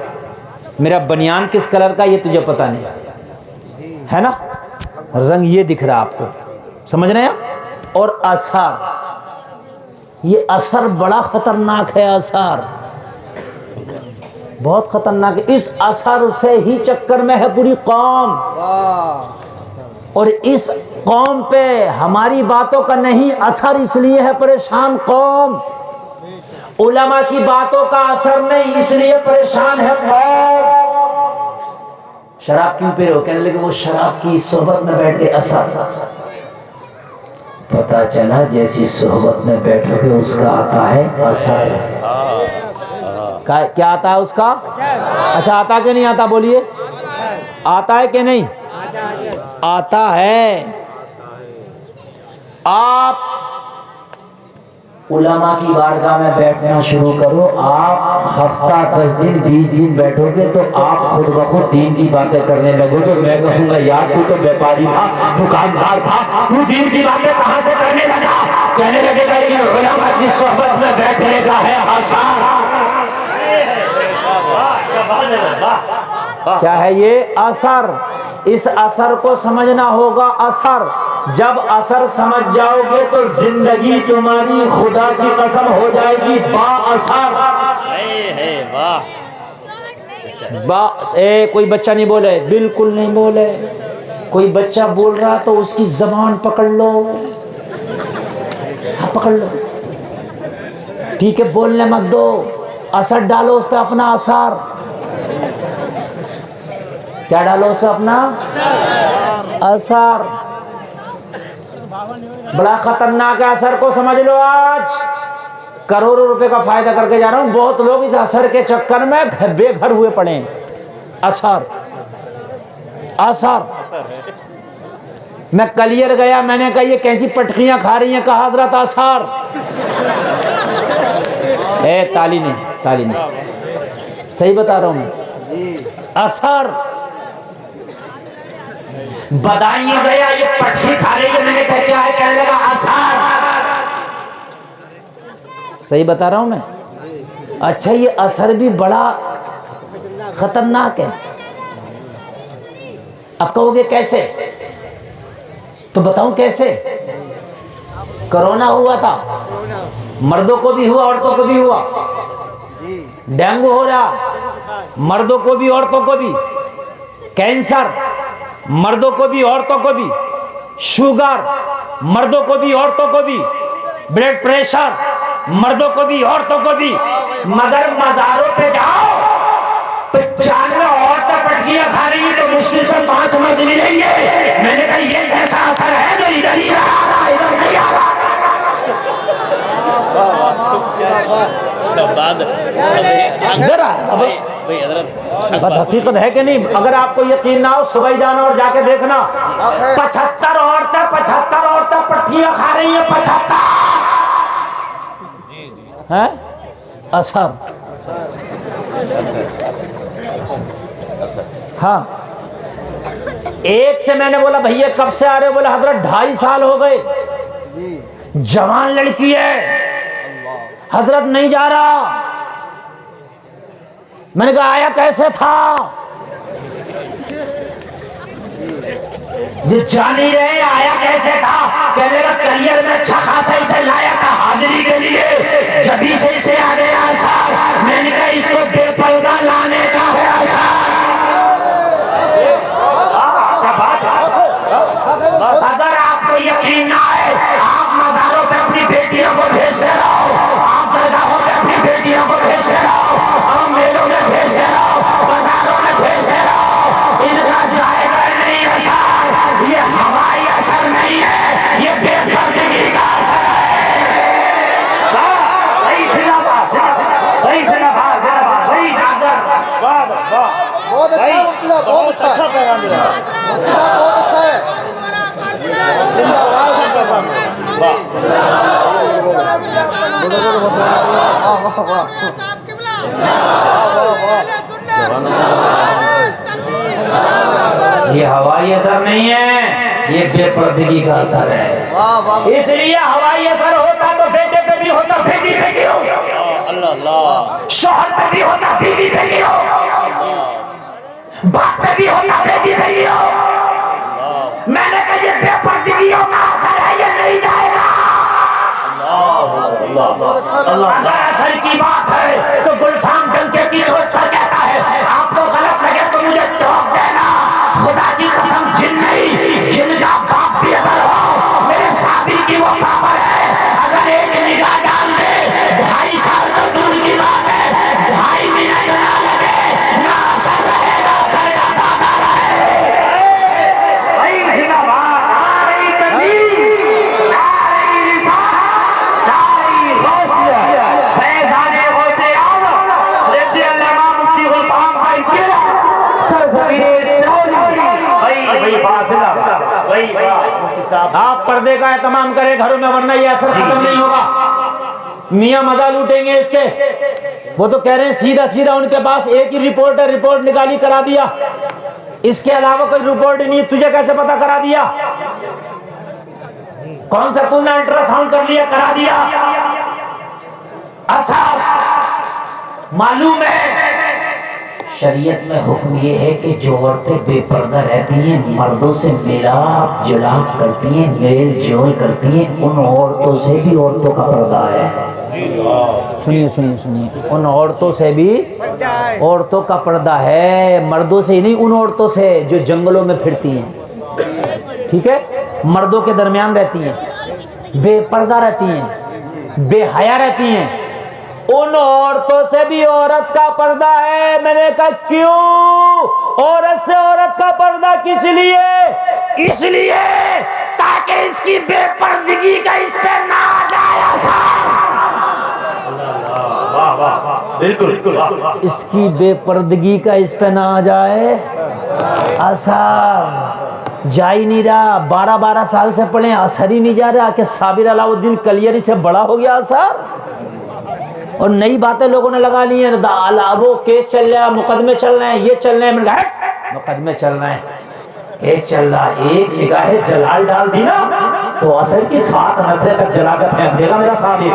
میرا بنیان کس کلر کا یہ تجھے پتہ نہیں ہے نا، رنگ یہ دکھ رہا آپ کو، سمجھ رہے ہیں؟ اور اثر، یہ اثر بڑا خطرناک ہے، اثر بہت خطرناک ہے۔ اس اثر سے ہی چکر میں ہے پوری قوم، اور اس قوم پہ ہماری باتوں کا نہیں اثر، اس لیے ہے پریشان قوم۔ علماء کی باتوں کا اثر نہیں، اس لیے پریشان ہے قوم۔ شراب کیوں پی رہے ہو؟ کہنے لگے وہ شراب کی صحبت میں بیٹھ کے اثر۔ پتہ چلا جیسی صحبت میں بیٹھو گے اس کا آتا ہے اثر۔ کیا آتا ہے اس کا؟ اچھا آتا کہ نہیں آتا؟ بولیے آتا ہے کہ نہیں؟ آتا ہے۔ آپ علماء کی بارگاہ میں بیٹھنا شروع کرو، آپ ہفتہ 10 دن 20 دن بیٹھو گے تو آپ خود بخود دین کی باتیں کرنے لگو گے۔ میں کہوں گا یار تو بیپاری تھا، دکاندار تھا، تو دین کی باتیں کہاں سے کرنے لگا؟ کہنے لگے گا یہ علماء کی صحبت میں بیٹھنے کا ہے اثر۔ کیا ہے یہ اثر؟ اس اثر کو سمجھنا ہوگا۔ اثر جب اثر سمجھ جاؤ گے تو زندگی تمہاری خدا کی قسم ہو جائے گی با اثر۔ کوئی بچہ نہیں بولے، بالکل نہیں بولے۔ کوئی بچہ بول رہا تو اس کی زبان پکڑ لو، ہاں پکڑ لو، ٹھیک ہے، بولنے مت دو، اثر ڈالو اس پہ اپنا اثر۔ کیا ڈالو اس پہ اپنا اثر؟ بڑا خطرناک ہے، اثر کو سمجھ لو۔ آج کروڑوں روپے کا فائدہ کر کے جا رہا ہوں، بہت لوگ اس اثر کے چکر میں بے گھر ہوئے پڑے ہیں۔ اثر اثر، میں کلیئر گیا، میں نے کہا یہ کیسی پٹکیاں کھا رہی ہیں؟ کہا حضرت اثر۔ تالی نہیں، صحیح بتا رہا ہوں میں، اثر۔ بدائیں گیا یہ پٹکی کھا رہی ہے، میں نے کہا کیا ہے؟ کہنے لگا اثر۔ صحیح بتا رہا ہوں میں؟ اچھا یہ اثر بھی بڑا خطرناک ہے۔ اب کہو گے کیسے؟ تو بتاؤں کیسے؟ کرونا ہوا تھا، مردوں کو بھی ہوا عورتوں کو بھی ہوا۔ ڈینگو ہو رہا، مردوں کو بھی عورتوں کو بھی۔ کینسر مردوں کو بھی عورتوں کو بھی۔ شوگر مردوں کو بھی عورتوں کو بھی۔ بلڈ پریشر مردوں کو بھی عورتوں کو بھی۔ مگر مزاروں پہ جاؤ 95 عورتیں پٹکی پٹکیاں کھا رہی ہیں تو مشکل سے 5 مرد ملیں گے. میں نے کہا یہ کیسا اثر ہے جو ادھر ہی آ رہا ادھر نہیں آ رہا. ادھر آ بس بات حقیقت ہے کہ نہیں؟ اگر آپ کو یقین نہ ہو صبح ہی جانا اور جا کے دیکھنا. 75 عورتیں پٹکیاں کھا رہی ہیں. 75 ہیں اثر. ہاں ایک سے میں نے بولا بھیا کب سے آ رہے ہو؟ بولا حضرت 2.5 سال ہو گئے. جوان لڑکی ہے. حضرت نہیں جا رہا. میں نے کہا آیا کیسے تھا؟ جو جا نہیں رہے آیا کیسے تھا؟ کہنے کا کریئر میں اچھا خاصا اسے لایا تھا حاضری کے لیے, جبھی سے اسے آ گیا اثر. میں نے کہا اس کو بے پردہ لانے کا ہے اثر. اگر آپ کو یقین نہ ہے آپ مزاروں پہ اپنی بیٹیوں کو بھیجتے رہو, آپ درگاہوں پہ اپنی بیٹیوں کو بھیجتے رہو, اور میلوں میں بھیجتے رہو, بازاروں میں بھیجتے رہو. ان کا جائے گا نہیں اثر. یہ ہوائی اثر نہیں ہے, یہ بے پردگی کا اثر ہے. بہت اچھا پیغام دیا. بہت اچھا ہے. یہ ہوائی اثر نہیں ہے, یہ بے پردگی کا اثر ہے. اس لیے ہوائی اثر ہوتا تو بیٹے پہ بھی ہوتا, بیٹی پہ بھی ہو, شوہر پہ بھی ہوتا, بیوی پہ بھی ہو, باپ پہ بھی ہوتا, بیٹی پہ بھی ہو. میں نے کہا یہ بے پردگیوں کا اثر ہے, یہ نہیں جائے گا. اگر اثر کی بات ہے تو گلفام ڈنکے کی چوٹ پر کہتا ہے آپ کو غلط لگے تو مجھے ٹوک دینا. خدا کی قسم جن نہیں, جن کا باپ بھی اگر ہو میرے شادی کی وہ پاور ہے. اگر ایک نگاہ ڈال دے 2.5 سال تو دور کی بات ہے, 2.5 منٹ نہ لگے نہ اثر رہے گا, اثر کا دادا رہے. آپ پردے کا اہتمام کریں گھروں میں, ورنہ یہ اثر ختم نہیں ہوگا. میاں مزہ لوٹیں گے اس کے. وہ تو کہہ رہے ہیں سیدھا سیدھا ان کے پاس ایک ہی رپورٹ ہے, رپورٹ نکالی کرا دیا. اس کے علاوہ کوئی رپورٹ نہیں. تجھے کیسے پتا کرا دیا؟ کون سا تم نے الٹرا ساؤنڈ کر لیا کرا دیا؟ اثر معلوم ہے. شریعت میں حکم یہ ہے کہ جو عورتیں بے پردہ رہتی ہیں, مردوں سے میلاپ جلاپ کرتی ہیں, میل جول کرتی ہیں, ان عورتوں سے بھی عورتوں کا پردہ ہے. سنیے ان عورتوں سے بھی عورتوں کا پردہ ہے, مردوں سے ہی نہیں. ان عورتوں سے جو جنگلوں میں پھرتی ہیں, ٹھیک ہے, مردوں کے درمیان رہتی ہیں, بے پردہ رہتی ہیں, بے حیا رہتی ہیں, ان عورتوں سے بھی عورت کا پردہ ہے. میں نے کہا کیوں؟ عورت سے عورت کا پردہ کس لیے؟ اس لیے تاکہ اس کی بے پردگی کا اس پہ نہ آ جائے اثر. اس کی بے پردگی کا اس پہ نہ آ جائے اثر. جا ہی نہیں رہا, 12 سال سے پڑھے, اثر ہی نہیں جا رہا. کہ صابر علاؤ الدین کلیری سے بڑا ہو گیا اثر, اور نئی باتیں لوگوں نے لگا لی ہیں. وہ کیس چل رہا ہے, مقدمے چل رہے ہیں, یہ چل رہے ہیں, مقدمے چل رہے ہیں, کیس چل رہا ہے. ایک نگاہ جلال ڈال دی نا تو اثر کی 7 نظریں تک جلا کر پھینک دے گا میرا صابر.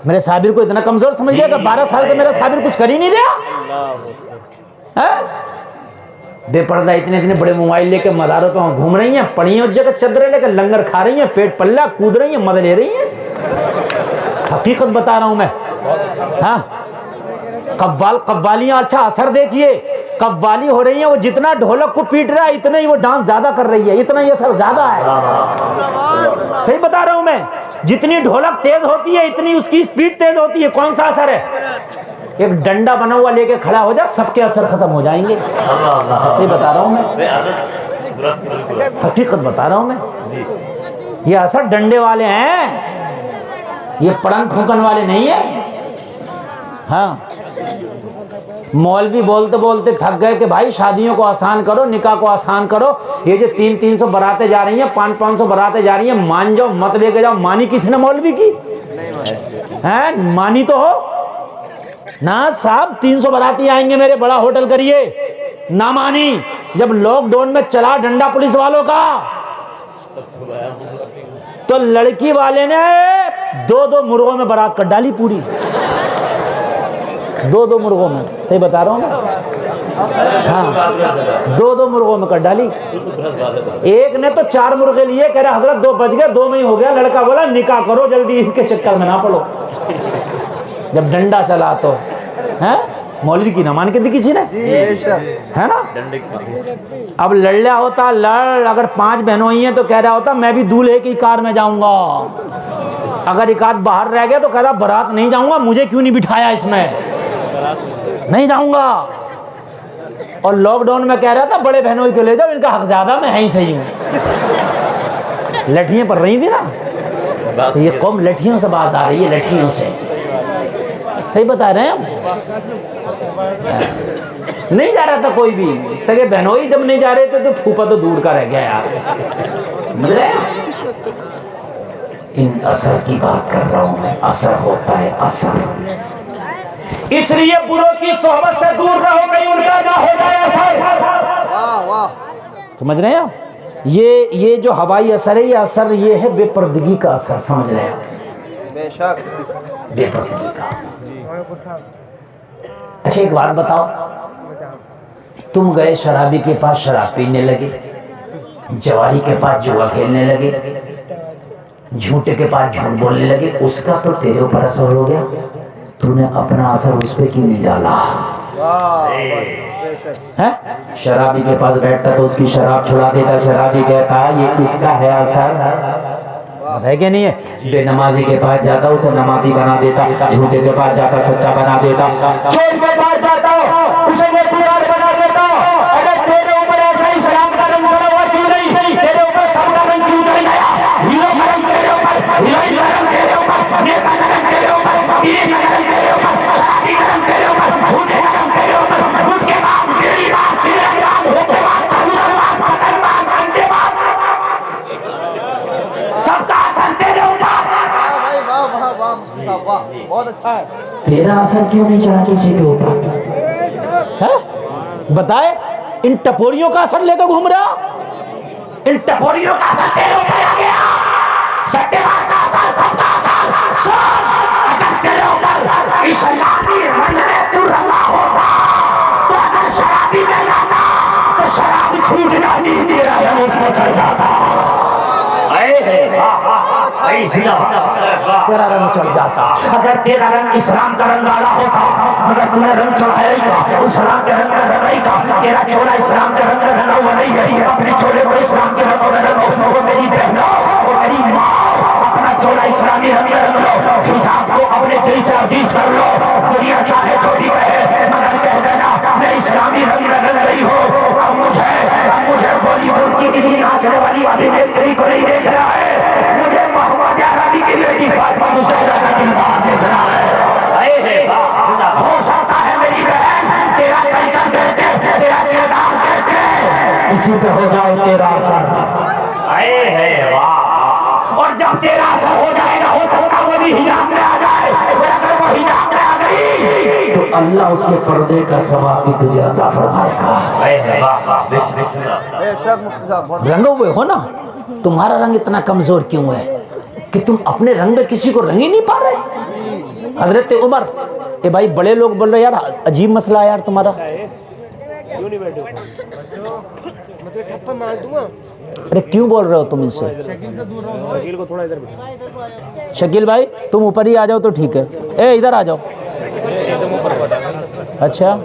میرے صابر کو اتنا کمزور سمجھ گیا کہ 12 سال سے میرا صابر کچھ کر ہی نہیں رہا. بے پردہ اتنے بڑے موبائل لے کے مزاروں پہ گھوم رہی ہیں, پڑی ہیں اس جگہ چدریں لے کے, لنگر کھا رہی ہیں, پیٹ پلہ کود رہی ہیں, مزے لے رہی ہیں. حقیقت بتا رہا ہوں میں. ہاں قوالیاں, اچھا اثر دیکھیے, قوالی ہو رہی ہیں, وہ جتنا ڈھولک کو پیٹ رہا ہے اتنا ہی وہ ڈانس زیادہ کر رہی ہے, اتنا ہی اثر زیادہ ہے. صحیح بتا رہا ہوں میں. جتنی ڈھولک تیز ہوتی ہے اتنی اس کی سپیڈ تیز ہوتی ہے. کون سا اثر ہے؟ ایک ڈنڈا بنا ہوا لے کے کھڑا ہو جا سب کے اثر ختم ہو جائیں گے. صحیح بتا رہا ہوں میں, حقیقت بتا رہا ہوں میں. یہ اثر ڈنڈے والے ہیں, یہ پڑنگ پھونکن والے نہیں ہیں. ہاں مولوی بولتے بولتے تھک گئے کہ بھائی شادیوں کو آسان کرو, نکاح کو آسان کرو. یہ جو 300 براتیں جا رہی ہیں, 500 براتیں جا رہی ہیں, مان جاؤ مت لے کے جاؤ. مانی کس نے مولوی کی ہیں؟ مانی تو ہو نا صاحب. 300 براتی آئیں گے میرے, بڑا ہوٹل کریے, نہ مانی. جب لاک ڈاؤن میں چلا ڈنڈا پولیس والوں کا تو لڑکی والے نے 2 مرغوں میں بارات کر ڈالی پوری. 2 مرغوں میں, صحیح بتا رہا ہوں میں. ہاں 2 مرغوں میں کر ڈالی. ایک نے تو 4 مرغے لیے, کہہ رہا حضرت 2 بج گئے, 2 میں ہی ہو گیا. لڑکا بولا نکاح کرو جلدی, ان کے چکر میں نہ پڑو. جب ڈنڈا چلا تو مولوی کی نہ مان کے دی کسی نے, ہے نا. اب لڑیا ہوتا لڑ, اگر 5 بہنوں ہوئی ہیں تو کہہ رہا ہوتا میں بھی دولہے کی کار میں جاؤں گا. اگر ایک آدھ باہر رہ گیا تو کہہ رہا بارات نہیں جاؤں گا, مجھے کیوں نہیں بٹھایا اس میں, نہیں جاؤں گا. اور لاک ڈاؤن میں کہہ رہا تھا بڑے بہنوں کو لے جاؤ, ان کا حق زیادہ, میں ہے ہی صحیح ہوں. لٹھیاں پڑ رہی تھی نا, تو یہ قوم لٹھیوں سے باز آ رہی ہے, لٹھیوں سے. صحیح بتا رہے ہیں ہم. نہیں جا رہا تھا کوئی بھی, سگے بہنوں ہی جب نہیں جا رہے تھے تو پھوپا تو دور کا رہ گیا یار. سمجھ رہے ہیں؟ ان اثر کی بات کر رہا ہوں میں, اثر ہوتا ہے اثر. اس لیے بروں کی صحبت سے دور رہو, کہیں ان کا نہ ہو جائے اثر. سمجھ رہے ہیں آپ؟ یہ جو ہوائی اثر ہے, یہ اثر یہ ہے بے پردگی کا اثر. سمجھ رہے ہیں؟ بے شک بے پردگی کا. اچھا ایک بات بتاؤ, تم گئے شرابی کے پاس شراب پینے لگے, جواری کے پاس جوا کھیلنے لگے, جھوٹے کے پاس جھوٹ بولنے لگے, اس کا تو تیرے اوپر اثر ہو گیا. تو نے اپنا اثر اس پہ کیوں نہیں ڈالا؟ شرابی کے پاس بیٹھتا تو اس کی شراب چھڑا دیتا, شرابی کہتا یہ کس کا ہے اثر, ہے کہ نہیں ہے؟ بے نمازی کے پاس جاتا اسے نمازی بنا دیتا, جھوٹے کے پاس جاتا سچا بنا دیتا, چور کے پاس جاتا اسے نیکوکار بنا دیتا. اگر تیرے اوپر ایسا اسلام کا رنگ چڑھا ہوا کیوں نہیں, تیرے اوپر سب کا رنگ کیوں چڑھ گیا؟ ہیرو کا رنگ تیرے اوپر, ہیروئن کا رنگ تیرے اوپر, نیتا کا رنگ تیرے اوپر, پیری کا رنگ تیرے اوپر, شرابی کا رنگ تیرے اوپر, جھوٹے کا رنگ تیرے اوپر, ان کے بعد میری بات سیرے بات ہوتے بات پتن بات انڈے بات, سب کا اثر تیرے اوپر. بہت اچھا ہے. تیرا اثر کیوں نہیں چڑھا کسی کے اوپر؟ بتائے, ان ٹپوریوں کا اثر لے کے گھوم رہا, ان ٹپوریوں کا اثر تیرے اوپر آ گیا. سٹے باز کا اثر, سب کا اثر سب اگر تیرے اوپر اسلامی رنگ میں تو رنگا ہوتا, تو اگر شرابی میں جاتا تو شراب چھوٹ جاتی, تیرا رنگ اس میں چڑھ جاتا, تیرا رنگ چڑھ جاتا. اگر تیرا رنگ اسلام کا رنگ ڈالا ہوتا, اگر تم نے رنگ چڑھایا ہی تھا اسلام کے رنگ میں رنگا ہی تھا, تیرا چھوڑا اسلام کے رنگ میں رنگا ہوا نہیں ہے, اپنے چھوڑے کو اسلام کے رنگ میں رنگو, وہ میری بہنوں, وہ میری ماں, اپنا چھوڑا اسلامی رنگ میں رنگ لو, حجاب کو اپنے دل سے عزیز کر لو. دنیا چاہے چھوٹی رہے مگر کہہ دینا میں اسلامی رنگ میں رنگ رہی ہوں. اب مجھے بالی ووڈ کی کسی ناچنے والی ابھینیتری کو نہیں دیکھ رہا ہے, مجھے محمد عربی کی بیٹی فاطمہ زہرا کا کردار دیکھ رہا ہے. ہو سکتا ہے میری بہن تیرا کلچر دیکھتے, تیرا کردار دیکھتے, اسی پہ ہو جائے تیرا اثر. اور جب تیرا اثر ہو جائے گا, ہو سکتا وہ بھی حجاب میں آ جائے, اگر وہ حجاب میں آ گئی تو اللہ اس کے پردے کا ثواب بھی تجھے عطا فرمائے گا. بے شک مفتی صاحب, بہت رنگو ہوئے ہو نا, تمہارا رنگ اتنا کمزور کیوں ہے کہ تم اپنے رنگ میں کسی کو رنگ ہی نہیں پا رہے؟ حضرت عمر, اے بھائی بڑے لوگ بول رہے یار عجیب مسئلہ ہے یار تمہارا. ارے کیوں بول رہے ہو تم ان سے؟ شکیل بھائی تم اوپر ہی آ جاؤ تو ٹھیک ہے, اے ادھر آ جاؤ. اچھا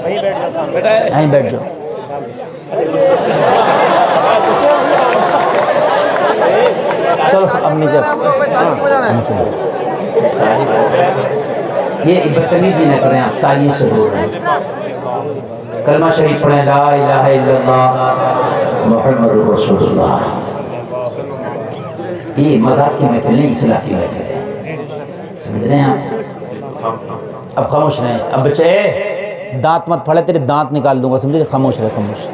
یہیں بیٹھ جاؤ. چلو اب نیچے یہ بدتمیزی نہ کریں آپ تعلیم سے دور رہیں کلمہ شریف پڑھیں لا الہ الا اللہ محمد رسول اللہ یہ مذاق کی محفل نہیں اصلاح کی محفل ہے سمجھ رہے ہیں آپ اب خاموش رہیں اب بچے دانت مت پھڑے تیرے دانت نکال دوں گا سمجھے خاموش رہے خاموش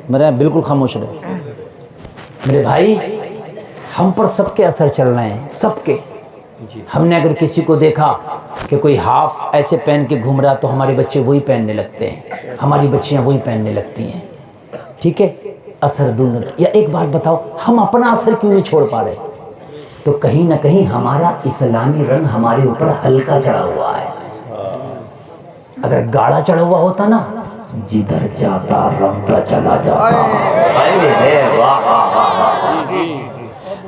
میرے بالکل خاموش رہے میرے بھائی ہم پر سب کے اثر چل رہے ہیں سب کے ہم نے اگر کسی کو دیکھا کہ کوئی ہاف ایسے پہن کے گھوم رہا تو ہمارے بچے وہی پہننے لگتے ہیں ہماری بچیاں وہی پہننے لگتی ہیں ٹھیک ہے اثر دور یا ایک بات بتاؤ ہم اپنا اثر کیوں نہیں چھوڑ پا رہے تو کہیں نہ کہیں ہمارا اسلامی رنگ ہمارے اوپر ہلکا چڑھا ہوا ہے اگر گاڑا چڑھا ہوا ہوتا نا جدھر جاتا رنگتا چلا جاتا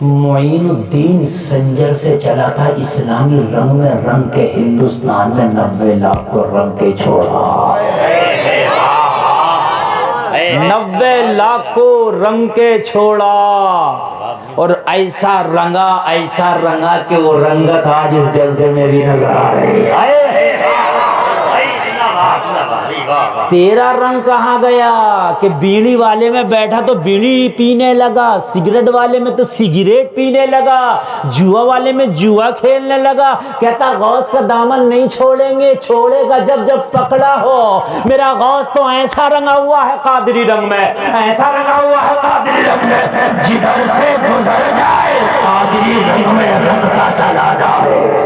معین الدین سنجر سے چلا تھا اسلامی رنگ میں رنگ کے ہندوستان میں 90 لاکھ کو رنگ کے چھوڑا 90 لاکھ کو رنگ کے چھوڑا اور ایسا رنگا کہ وہ رنگت آج اس جلسے میں بھی نظر آ رہی ہے تیرا رنگ کہاں گیا کہ بیڑی والے میں بیٹھا تو بیڑی پینے لگا سگریٹ والے میں تو سگریٹ پینے لگا جوا والے میں جوا کھیلنے لگا کہتا غوث کا دامن نہیں چھوڑیں گے چھوڑے گا جب جب پکڑا ہو میرا غوث تو ایسا رنگا ہوا ہے قادری رنگ میں ایسا رنگا ہوا ہے قادری رنگ میں جدھر سے گزر جائے قادری رنگ میں رنگتا چلا جائے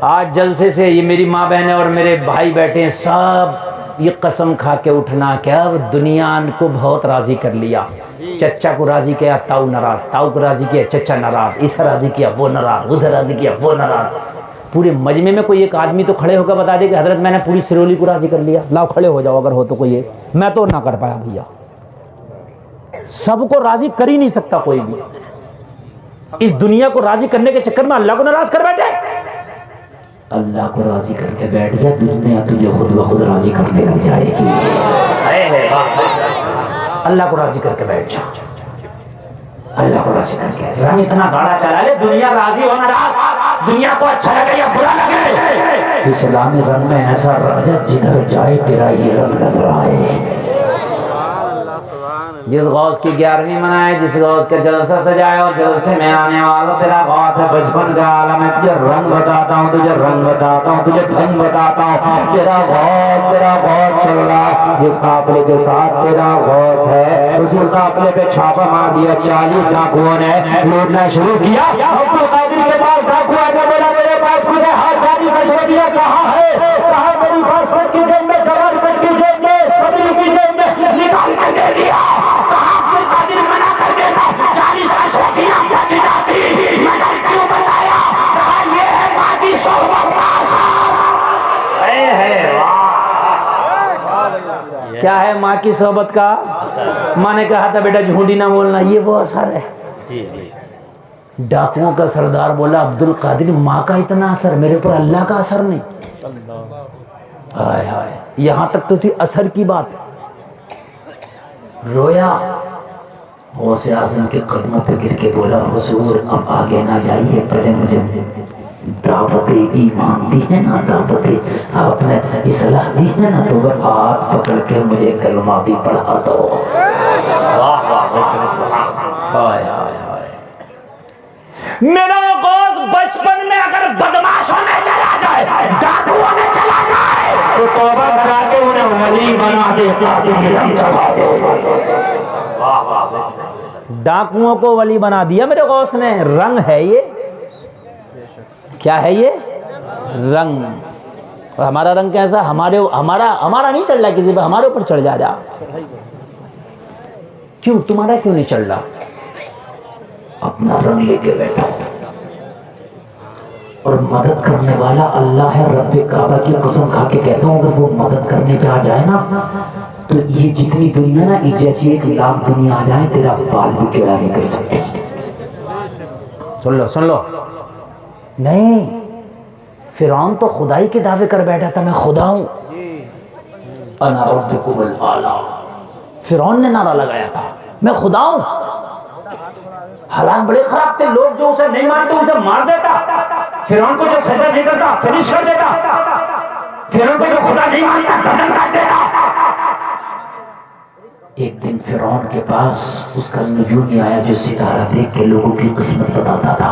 آج جلسے سے یہ میری ماں بہنیں اور میرے بھائی بیٹھے ہیں سب یہ قسم کھا کے اٹھنا کہ اب دنیا کو بہت راضی کر لیا چچا کو راضی کیا تاؤ ناراض تاؤ کو راضی کیا چچا ناراض اسے راضی کیا وہ ناراض اسے راضی کیا وہ ناراض پورے مجمع میں کوئی ایک آدمی تو کھڑے ہو کر بتا دے کہ حضرت میں نے پوری سرولی کو راضی کر لیا لاؤ کھڑے ہو جاؤ اگر ہو تو کوئی میں تو نہ کر پایا بھیا سب کو راضی کر ہی نہیں سکتا کوئی بھی اس دنیا کو راضی کرنے کے چکر میں اللہ کو ناراض کر بیٹھے اللہ کو راضی کر کے بیٹھ جا دنیا تجھے خود بخود راضی کرنے لگ جائے گی اللہ کو راضی کر کے بیٹھ جا اللہ کو راضی کر کے رنگ اتنا گاڑا چلا لے دنیا راضی ہونا راض دنیا کو اچھا لگے یا برا لگے اسلامی رنگ میں ایسا رنگ ہے جدھر جائے تیرا یہ رنگ نظر آئے جس غوث کی 11ویں منائے جس غوث کا جلسہ سجائے اور جلسے میں آنے والا تیرا غوث ہے بچپن کا عالم ہے تجھے رنگ بتاتا ہوں تجھے رنگ بتاتا ہوں تجھے ڈھنگ بتاتا ہوں تیرا غوث چل رہا جس قافلے کے ساتھ تیرا غوث ہے اسی قافلے پہ چھاپا مار دیا 40 ڈاکوؤں نے لوٹنا شروع کیا عبد القادر کے پاس ڈاکو آ کے بولا میرے پاس مجھے 40 اشرفیہ کہاں ہے کہاں میری باسکٹ کی جیب میں جوان پٹ کی جیب میں صدری کی جیب میں نکال کے دے دیا کیا ہے ماں کی صحبت کا ماں نے کہا تھا بیٹا جھوٹی نہ بولنا یہ وہ اثر ہے ڈاکوؤں کا سردار بولا عبد القادر ماں کا اتنا اثر میرے اوپر اللہ کا اثر نہیں ہائے ہائے یہاں تک تو تھی اثر کی بات رویا غوث اعظم کے قدموں پہ گر کے بولا حضور اب آگے نہ جائیے پہلے مجھے دعوت ایمان دی ہے نا دعوت آپ نے اصلاح دی ہے نا تو ہاتھ پکڑ کے مجھے کلمہ بھی پڑھا دو ہائے ہائے ہائے میرا غوث بچپن میں اگر بدماشوں میں چلا جائے ڈاکوؤں میں چلا جائے تو توبہ کرا کے انہیں ولی بنا دے ڈاکوؤں کو ولی بنا دیا میرے غوث نے رنگ ہے یہ کیا ہے یہ رنگ اور ہمارا رنگ کیسا ہمارا نہیں چل رہا کسی پہ ہمارے اوپر چڑھ جا رہا کیوں تمہارا کیوں نہیں چل رہا اپنا رنگ لے کے بیٹھا اور مدد کرنے والا اللہ ہے رب کعبہ کی قسم کھا کے کہتا ہوں اگر وہ مدد کرنے پہ آ جائے نا تو یہ جتنی دنیا نا یہ جیسی 1 لاکھ دنیا آ جائے تیرا بال بھی ٹیڑھا نہیں کر سکتے سن لو نہیں فرعون تو خدائی کے دعوے کر بیٹھا تھا میں خدا ہوں انا ربکم الاعلی فرعون نے نعرہ لگایا تھا میں خدا ہوں حالات بڑے خراب تھے، لوگ جو اسے نہیں مانتے اسے مار دیتا، فرعون کو جو سجدہ نہیں کرتا فنش کر دیتا، فرعون کو جو خدا نہیں مانتا گردن کاٹ دیتا۔ ایک دن فرعون کے پاس اس کا نجومی آیا جو ستارہ دیکھ کے لوگوں کی قسمت بتاتا تھا۔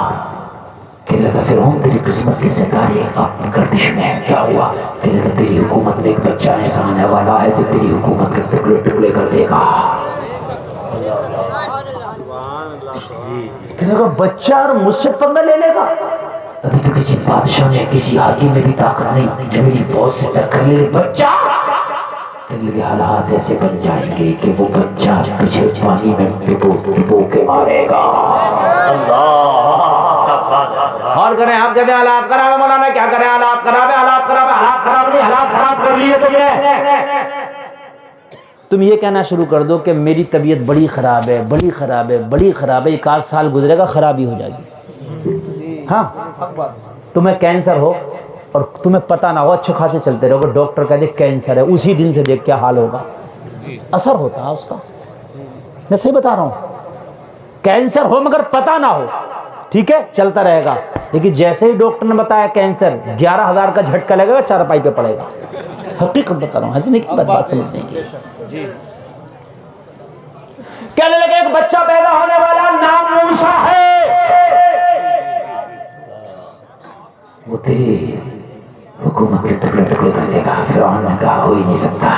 کہنے لگا فرعون تیری قسمت کے ستارے اپنی گردش میں ہے، کیا ہوا؟ کہنے لگا تیری حکومت میں ایک بچہ ایسا آنے والا ہے جو تیری حکومت کے ٹکڑے ٹکڑے کر دے گا۔ کہنے لگا بچہ اور مجھ سے پنگا لے لے گا؟ ابھی تو کسی بادشاہ نے کسی حاکم میں بھی طاقت نہیں جو میری فوج سے ٹکر لے لے، بچہ؟ کہنے لگے حالات ایسے بن جائیں گے کہ وہ بچہ تجھے پانی میں ڈبو کے مارے گا۔ اور کریں آپ کہتے ہیں حالات خراب ہے مولانا، کیا کریں؟ حالات خراب ہے، حالات خراب ہے، حالات خراب نہیں، حالات خراب کر لیے تم نے۔ تم یہ کہنا شروع کر دو کہ میری طبیعت بڑی خراب ہے، بڑی خراب ہے، بڑی خراب ہے، ایک آدھ سال گزرے گا خرابی ہو جائے گی۔ ہاں تمہیں کینسر ہو اور تمہیں پتہ نہ ہو، اچھے خاصے چلتے رہو، ڈاکٹر کہہ دے کینسر ہے، اسی دن سے دیکھ کیا حال ہوگا، اثر ہوتا ہے اس کا۔ میں صحیح بتا رہا ہوں، کینسر ہو مگر پتہ نہ ہو، ٹھیک ہے چلتا رہے گا، لیکن جیسے ہی ڈاکٹر نے بتایا کینسر، 11,000 کا جھٹکا لگے گا، چارپائی پہ پڑے گا۔ حقیقت بتا رہا ہوں، ایسے نہیں کہ بات سمجھنے کی۔ کہنے لگے ایک بچہ پیدا ہونے والا، نام موسیٰ ہے، وہ تیری حکومت کے ٹکڑے ٹکڑے کر دے گا۔ فرعون نے کہا ہو ہی نہیں سکتا،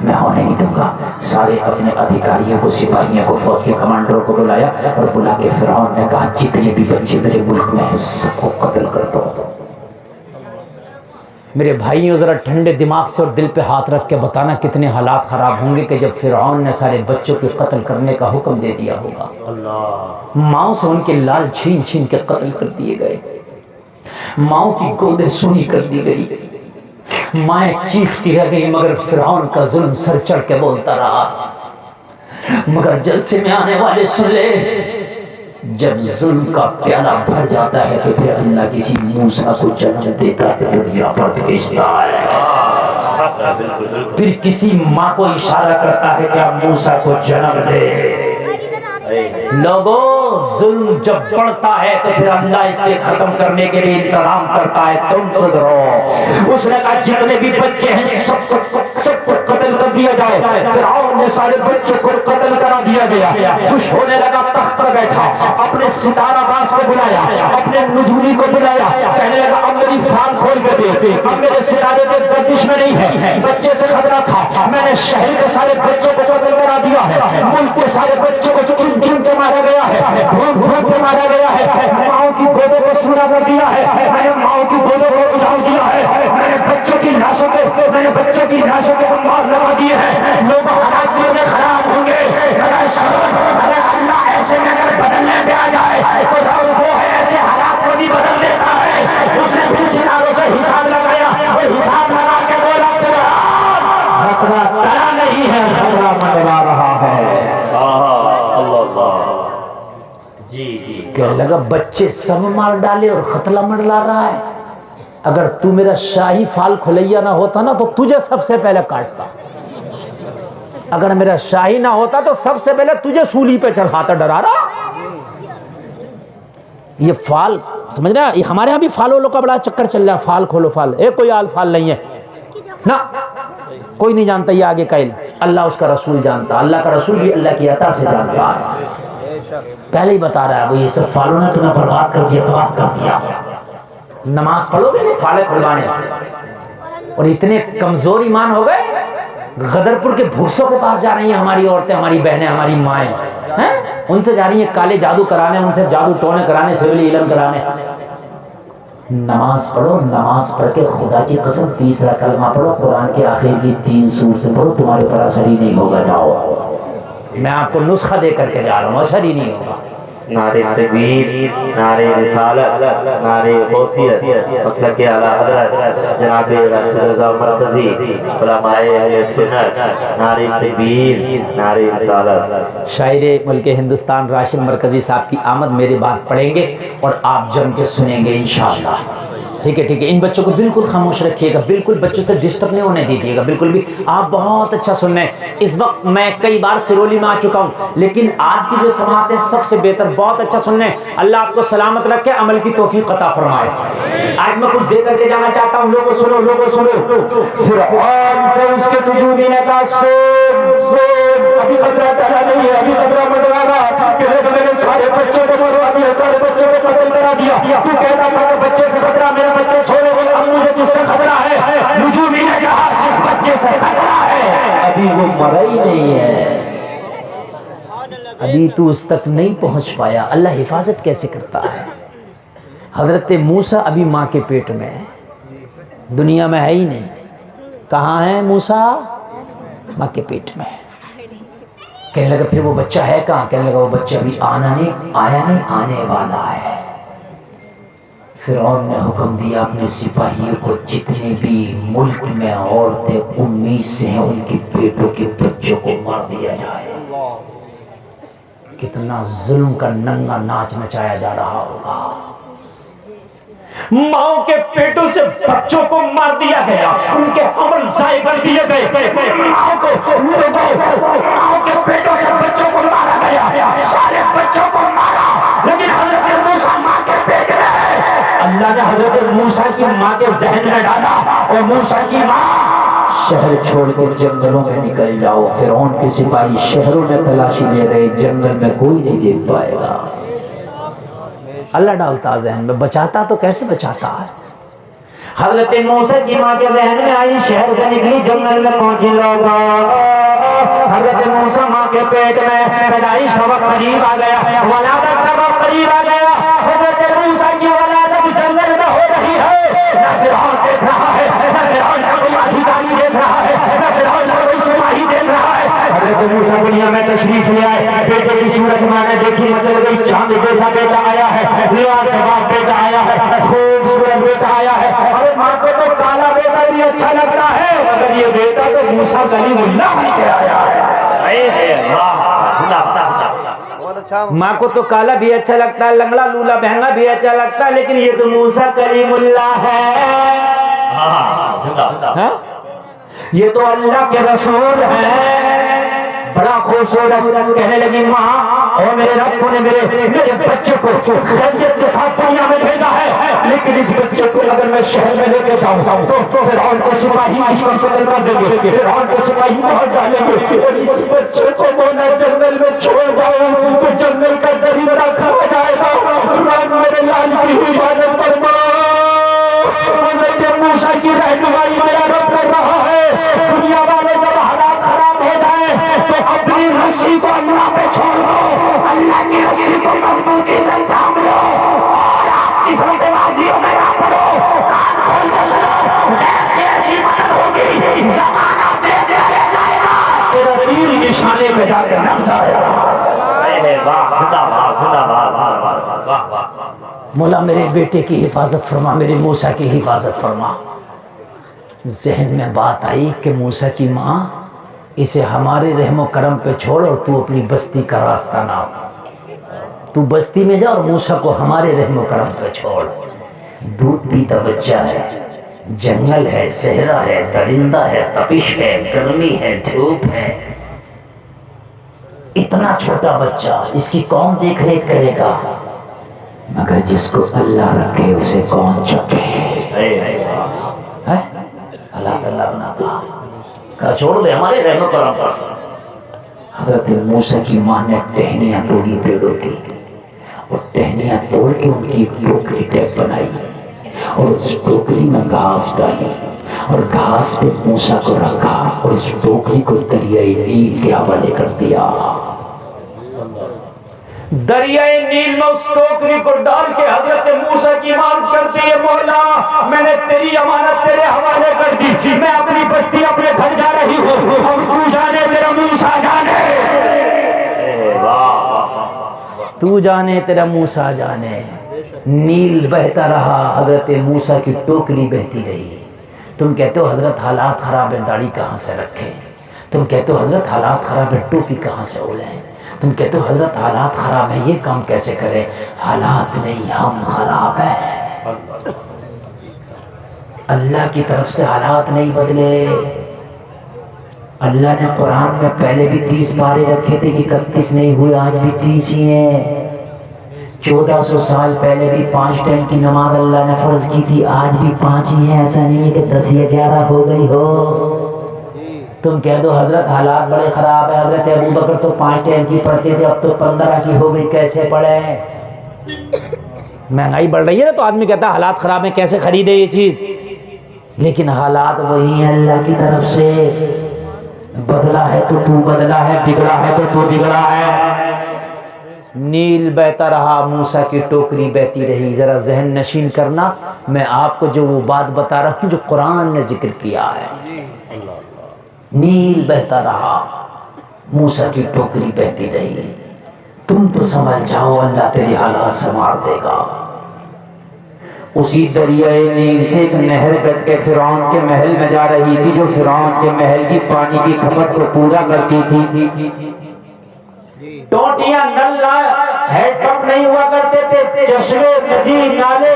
میں ہونے نہیں دوں گا۔ سارے اپنے ادھیکاریوں کو، سپاہیوں کو، فوج کے کمانڈروں کو بلایا اور بلا کے فرعون نے کہا جتنے بھی بچے میرے ملک میں ہیں سب کو قتل کر دو۔ میرے بھائیوں ذرا ٹھنڈے دماغ سے اور دل پہ ہاتھ رکھ کے بتانا کتنے حالات خراب ہوں گے کہ جب فرعون نے سارے بچوں کے قتل کرنے کا حکم دے دیا ہوگا۔ ماؤں سے ان کے لال چھین چھین کے قتل کر دیے گئے، ماؤں کی گودیں سونی کر دی گئی، مائیں چیختی رہ گئی، مگر فرعون کا ظلم سر چڑھ کے بولتا رہا۔ مگر جلسے میں آنے والے سن لے، جب ظلم کا پیالہ بھر جاتا ہے تو پھر اللہ کسی موسیٰ کو جنم دیتا ہے، دنیا پر بھیجتا ہے، پھر کسی ماں کو اشارہ کرتا ہے کہ آپ موسیٰ کو جنم دے۔ لوگوں ظلم جب بڑھتا ہے تو پھر اللہ اس کے ختم کرنے کے لیے انتظام کرتا ہے، تم سدھرو۔ اس نے کہا جتنے بھی بچے ہیں سب کو قتل کر دیا جائے۔ فرعون نے سارے بچوں کو قتل کرا دیا گیا۔ خوش ہونے لگا، تخت پر بیٹھا، اپنے ستارہ باز کو بلایا، اپنے نجومی کو بلایا، کہنے لگا اب میری فال کھول کے دے، اب میرے ستارے کے گردش میں نہیں ہے، بچے سے خطرہ تھا، میں نے شہر کے سارے بچوں کو قتل کرا دیا ہے، ملک کے سارے بچوں کو چن چن کے مارا گیا ہے، بھون بھون کے مارا گیا ہے، ماؤں کی گودوں کو سونا کر دیا ہے، میں نے ماؤں کی گودوں کو اجاڑ دیا ہے، میں نے بچوں کی لاشوں پہ انبار لگا دیے ہیں۔ لوگ حالات میں خراب ہوں گے، اگر اللہ ایسے نظر بدلنے پہ آ جائے تو رب وہ ہے ایسے حالات کو بھی بدل دیتا ہے۔ اس نے پھر ستاروں سے حساب لگایا اور حساب لگا کے بولا خطرہ ٹلا نہیں ہے، خطرہ منڈلا رہا ہے۔ کہنے لگا بچے سب مار ڈالے اور خطرہ منڈلا رہا ہے، اگر تو میرا شاہی فال کھلیا نہ ہوتا نا تو تجھے سب سے پہلے کاٹتا، اگر میرا شاہی نہ ہوتا تو سب سے پہلے تجھے سولی پہ چڑھاتا۔ ڈرا رہا یہ فال سمجھ رہا، یہ ہمارے ہاں بھی فال والوں کا بڑا چکر چل رہا ہے، فال کھولو فال، کوئی آل فال نہیں ہے نا، کوئی نہیں جانتا یہ آگے کا علم، اللہ اس کا رسول جانتا، اللہ کا رسول بھی اللہ کی عطا سے جانتا ہے۔ پہلے ہی بتا رہا ہے وہ یہ سب فالوں نے تمہیں برباد کر دیا، تباہ کر دیا۔ نماز پڑھو گے فالے کھلوانے، اور اتنے کمزور ایمان ہو گئے، غدرپور کے بھوسوں کے پاس جا رہی ہیں ہماری عورتیں، ہماری بہنیں، ہماری مائیں، ان سے جا رہی ہیں کالے جادو کرانے، ان سے جادو ٹونے کرانے، سیول علم کرانے۔ نماز پڑھو، نماز پڑھ کے خدا کی قسم تیسرا کلمہ پڑھو، قرآن کے آخر کی 3 سورتیں پڑھو، تمہارے اوپر اثر ہی نہیں ہوگا۔ جاؤ، میں آپ کو نسخہ دے کر کے جا رہا ہوں، اثر ہی نہیں ہوگا۔ نعرے تکبیر، نعرے رسالت، نعرے غوثیت، مسلک اعلیٰ حضرت جناب رضا مرکزی، علماء اہل سنت، نعرے تکبیر، نعرے رسالت۔ شاعر ملک ہندوستان راشد مرکزی صاحب کی آمد میرے بعد پڑھیں گے اور آپ جم کے سنیں گے انشاءاللہ۔ ٹھیک ہے ٹھیک ہے، ان بچوں کو بالکل خاموش رکھیے گا، بالکل بچوں سے ڈسٹرب نہیں ہونے دیجیے گا بالکل بھی۔ آپ بہت اچھا سن رہے ہیں، اس وقت میں کئی بار سرولی میں آ چکا ہوں، لیکن آج کی جو سماعت ہے سب سے بہتر، بہت اچھا سن رہے ہیں۔ اللہ آپ کو سلامت رکھے، عمل کی توفیق عطا فرمائے۔ آج میں کچھ دے کر کے جانا چاہتا ہوں، لوگوں سنو لوگوں سنو۔ فرعون سے اس کے تجوبی نے کہا ابھی خطرہ ٹلا نہیں ہے، ابھی خطرہ منڈرا رہا، کہ میرے سارے بچوں کو مروا دیا، سارے بچوں کو قتل کرا دیا۔ تو کہتا تھا کہ بچے سے خطرہ، میرے بچے چھوڑے ہوئے، اب مجھے کس سے خطرہ ہے؟ نجومی نے کہا جس بچے سے خطرہ ہے ابھی وہ مرا ہی نہیں ہے، ابھی تو اس تک نہیں پہنچ پایا۔ اللہ حفاظت کیسے کرتا ہے؟ حضرت موسیٰ ابھی ماں کے پیٹ میں ہے، دنیا میں ہے ہی نہیں۔ کہاں ہے موسیٰ؟ ماں کے پیٹ میں ہے۔ کہنے لگا پھر وہ بچہ ہے کہاں؟ کہنے لگا وہ بچہ ابھی آیا نہیں، آنے والا ہے۔ فرعون نے حکم دیا اپنے سپاہیوں کو جتنے بھی ملک میں عورتیں امید سے ہیں ان کے پیٹوں کے بچوں کو مار دیا جائے۔ کتنا ظلم کا ننگا ناچ نچایا جا رہا ہوگا۔ ماؤں کے پیٹوں سے بچوں کو مار دیا گیا، ان کے عمل ضائع کر دیے گئے۔ ماؤں کے پیٹوں سے بچوں کو مارا گیا، سارے بچوں کو مارا، لیکن حضرت موسیٰ ماں کے پیٹ میں ہے۔ اللہ نے حضرت موسیٰ کی ماں کے ذہن میں ڈالا، اور موسیٰ کی ماں شہر چھوڑ کے جنگلوں میں نکل جاؤ۔ فرعون کے سپاہی شہروں میں تلاشی لے رہے، جنگل میں کوئی نہیں دیکھ پائے گا۔ اللہ ڈالتا ذہن میں، بچاتا تو کیسے بچاتا ہے؟ حضرت موسیٰ کی ماں کے ذہن میں آئی، شہر سے نکلی، جنگل میں پہنچی لوگا۔ حضرت موسیٰ ماں کے پیٹ میں، پیدائش کا وقت قریب آ گیا، ولادت کا وقت قریب آ گیا۔ حضرت موسیٰ کی ولادت جنگل میں ہو رہی ہے، نہ فرعون دیکھ رہا ہے، نہ فرعون کا کوئی ادھیکاری دیکھ رہا ہے، نہ فرعون کا کوئی سپاہی دیکھ رہا ہے۔ حضرت موسیٰ دنیا میں تشریف لے آئے، بیٹے کی صورت میں نے دیکھی، مطلب گئی چاند جیسا بیٹا آیا ہے، لاجواب بیٹا آیا ہے، خوبصورت بیٹا آیا ہے۔ ارے ماں کو تو کالا بیٹا بھی اچھا لگتا ہے، مگر یہ بیٹا تو موسیٰ کلیم اللہ بن کے آیا ہے۔ ماں کو تو کالا بھی اچھا لگتا ہے، لنگڑا لولا بہنگا بھی اچھا لگتا ہے، لیکن یہ تو موسیٰ کلیم اللہ ہے، یہ تو اللہ کے رسول ہے، بڑا خوبصورت۔ کہنے لگی ماں، اور میرے رب نے میرے بچے کو خیریت کے ساتھ دنیا میں بھیجا ہے، لیکن اس بچے کو اگر میں شہر میں لے کے جاؤں تو فرعون کے سپاہی اس کو قتل کر دیں گے، فرعون کے سپاہی مار ڈالیں گے، اور اس بچے کو میں جنگل میں چھوڑ جاؤں تو جنگل کا درندہ کھا جائے گا۔ رب میرے لال کی حفاظت فرما، حضرت موسیٰ کی رہنمائی میرا رب کر رہا ہے۔ دنیا والے جب حالات خراب ہو جائیں تو اپنی رسی کو اللہ پہ چھوڑ دو، اللہ کی رسی کو مضبوطی سے تھام لو، اور آپ کی فتح بازیوں میں نہ پڑو، کان کھول کے سنو، ایسی ایسی مدد ہوگی، زمانہ دے دیا جائے گا، تیرا تیر نشانے پہ جا کے رکھ جائے گا۔ مولا میرے بیٹے کی حفاظت فرما، میرے موسیٰ کی حفاظت فرما۔ ذہن میں بات آئی کہ موسیٰ کی ماں، اسے ہمارے رحم و کرم پہ چھوڑ اور تو اپنی بستی کا راستہ نہ، تو بستی میں جا اور موسیٰ کو ہمارے رحم و کرم پہ چھوڑ۔ دودھ پیتا بچہ ہے، جنگل ہے، صحرا ہے، درندہ ہے، تپش ہے، گرمی ہے، دھوپ ہے، اتنا چھوٹا بچہ، اس کی کون دیکھ ریکھ کرے گا؟ مگر جس کو اللہ رکھے اسے کون چکے؟ اللہ تعالیٰ بناتا، کہا چھوڑ دے ہمارے رحم و کرم پر۔ حضرت موسیٰ کی ماں نے ٹہنیاں توڑی پیڑوں کی، اور ٹہنیاں توڑ کے ان کی ایک ٹوکری ٹیپ بنائی، اور اس ٹوکری میں گھاس ڈالی، اور گھاس پہ موسیٰ کو رکھا، اور اس ٹوکری کو دریائے نیل کے حوالے کر دیا۔ دریائے نیل میں اس ٹوکری کو ڈال کے حضرت موسیٰ کی مانز کرتی ہے، مولا میں نے تیری امانت تیرے حوالے کر دی، میں اپنی بستی اپنے گھر جا رہی ہوں، اور تو جانے تیرا موسیٰ جانے، تو جانے تیرا موسیٰ جانے۔ نیل بہتا رہا، حضرت موسیٰ کی ٹوکری بہتی رہی۔ تم کہتے ہو حضرت حالات خراب ہیں، داڑھی کہاں سے رکھیں؟ تم کہتے ہو حضرت حالات خراب ہیں، ٹوپی کہاں سے اڑیں؟ تم کہتے ہو حضرت حالات خراب ہیں، یہ کام کیسے کریں؟ حالات نہیں، ہم خراب ہیں۔ اللہ کی طرف سے حالات نہیں بدلے. اللہ نے قرآن میں پہلے بھی 30 پارے رکھے تھے کہ 31 نہیں ہوئے, آج بھی 30 ہی ہیں. 1400 سال پہلے بھی 5 ٹائم کی نماز اللہ نے فرض کی تھی, آج بھی 5 ہی ہیں. ایسا نہیں ہے کہ 10 یا 11 ہو گئی ہو. تم کہہ دو حضرت حالات بڑے خراب ہیں, حضرت ابو بکر تو 5 ٹائم کی پڑھتے تھے, اب تو 15 کی ہو گئی, کیسے پڑھیں؟ مہنگائی بڑھ رہی ہے نا, تو آدمی کہتا ہے حالات خراب ہیں, کیسے خریدے یہ چیز. لیکن حالات وہی ہیں اللہ کی طرف سے. بدلا ہے تو بدلا ہے, بگڑا ہے تو بگڑا ہے. نیل بہتا رہا, موسیٰ کی ٹوکری بہتی رہی. ذرا ذہن نشین کرنا, میں آپ کو جو وہ بات بتا رہا ہوں جو قرآن نے ذکر کیا ہے. نیل بہتا رہا, موسیٰ کی ٹوکری بہتی رہی. تم تو سمجھ جاؤ اللہ تیری حالات سنوار دے گا. اسی دریائے نیل سے ایک نہر کٹ کے فرعون کے محل میں جا رہی تھی, جو فرعون کے محل کی پانی کی کھپت کو پورا کرتی تھی. ٹوٹیاں نل ہیڈ پمپ نہیں ہوا کرتے تھے, چشمے ندی نالے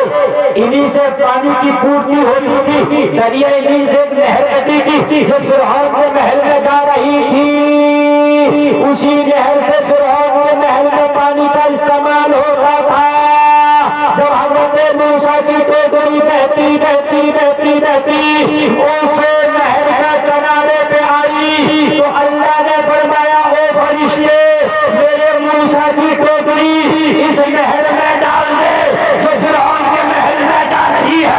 انہی سے پانی کی پورتی ہوتی تھی. دریائے نیل سے ایک نہر کٹی تھی جو فرعون کے محل میں جا رہی تھی. اسی نہر سے فرعون کے محل میں پانی کا استعمال ہوتا تھا. جب حضرت موسیٰ کی ٹوکری بہتی بہتی بہتی بہتی اس نہر کے کنارے پہ آئی, تو اللہ نے فرمایا او فرشتے میرے موسیٰ کی ٹوکری اس نہر میں ڈال دے جو فرعون کے محل میں جا رہی ہے.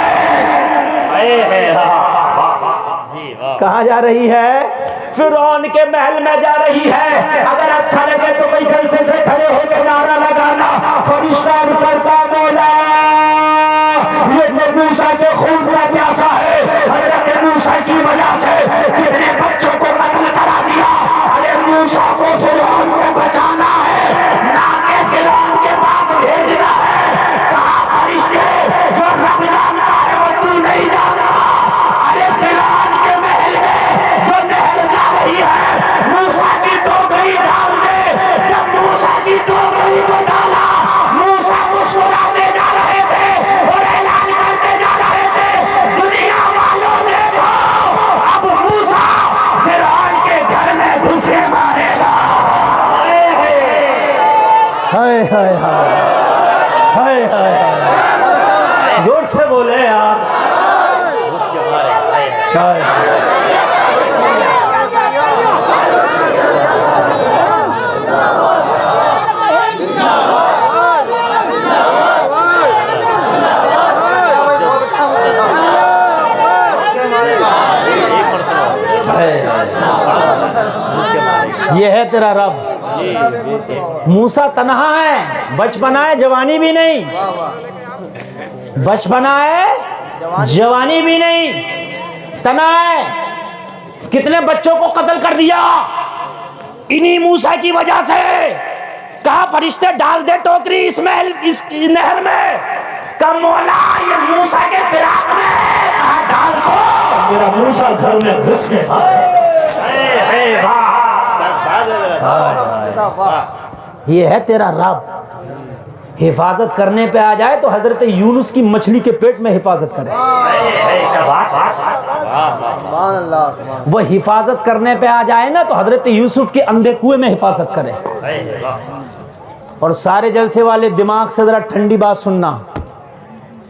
کہاں جا رہی ہے؟ فرعون کے محل میں جا رہی ہے. اگر اچھا لگے تو کوئی جلسے سے کھڑے ہو کے نعرہ لگانا, فرشتہ کرتا مولا یہ موسیٰ کے خون کا پیاسا ہے, حضرت موسیٰ کی وجہ سے کتنے بچوں کو قتل کرا دیا. ارے موسیٰ کو فرعون سے بچانا ہے, نہ کہ فرعون کے پاس بھیجنا ہے. کہا فرشتے جو رب جانتا ہے وہ تو نہیں جانتا. ارے فرعون کے محل میں جو نہر جا رہی ہے موسیٰ کی ٹوکری ڈال دے. جب موسیٰ کی ٹوکری کو ڈالا, موسیٰ کو سلانے جا رہے تھے اور اعلان کرتے جا رہے تھے, دنیا والوں دیکھو اب موسیٰ فرعون کے گھر میں گھسے مارے گا. ہائے ہائے ہائے ہائے ہائے, زور سے بولے یار. یہ ہے تیرا رب. موسیٰ تنہا ہے, بچپنا ہے جوانی بھی نہیں, بچپنا ہے جوانی بھی نہیں, تنہا ہے. کتنے بچوں کو قتل کر دیا انہی موسیٰ کی وجہ سے. کہا فرشتے ڈال دے ٹوکری اس محل اس نہر میں. کہا مولا یہ موسیٰ کے فراق میں, کہا ڈال دو میرا موسیٰ گھر میں گھس کے. یہ ہے تیرا رب. حفاظت کرنے پہ آ جائے تو حضرت یونس کی مچھلی کے پیٹ میں حفاظت کرے. وہ حفاظت کرنے پہ آ جائے نا تو حضرت یوسف کے اندھے کنویں میں حفاظت کرے. اور سارے جلسے والے دماغ سے ذرا ٹھنڈی بات سننا,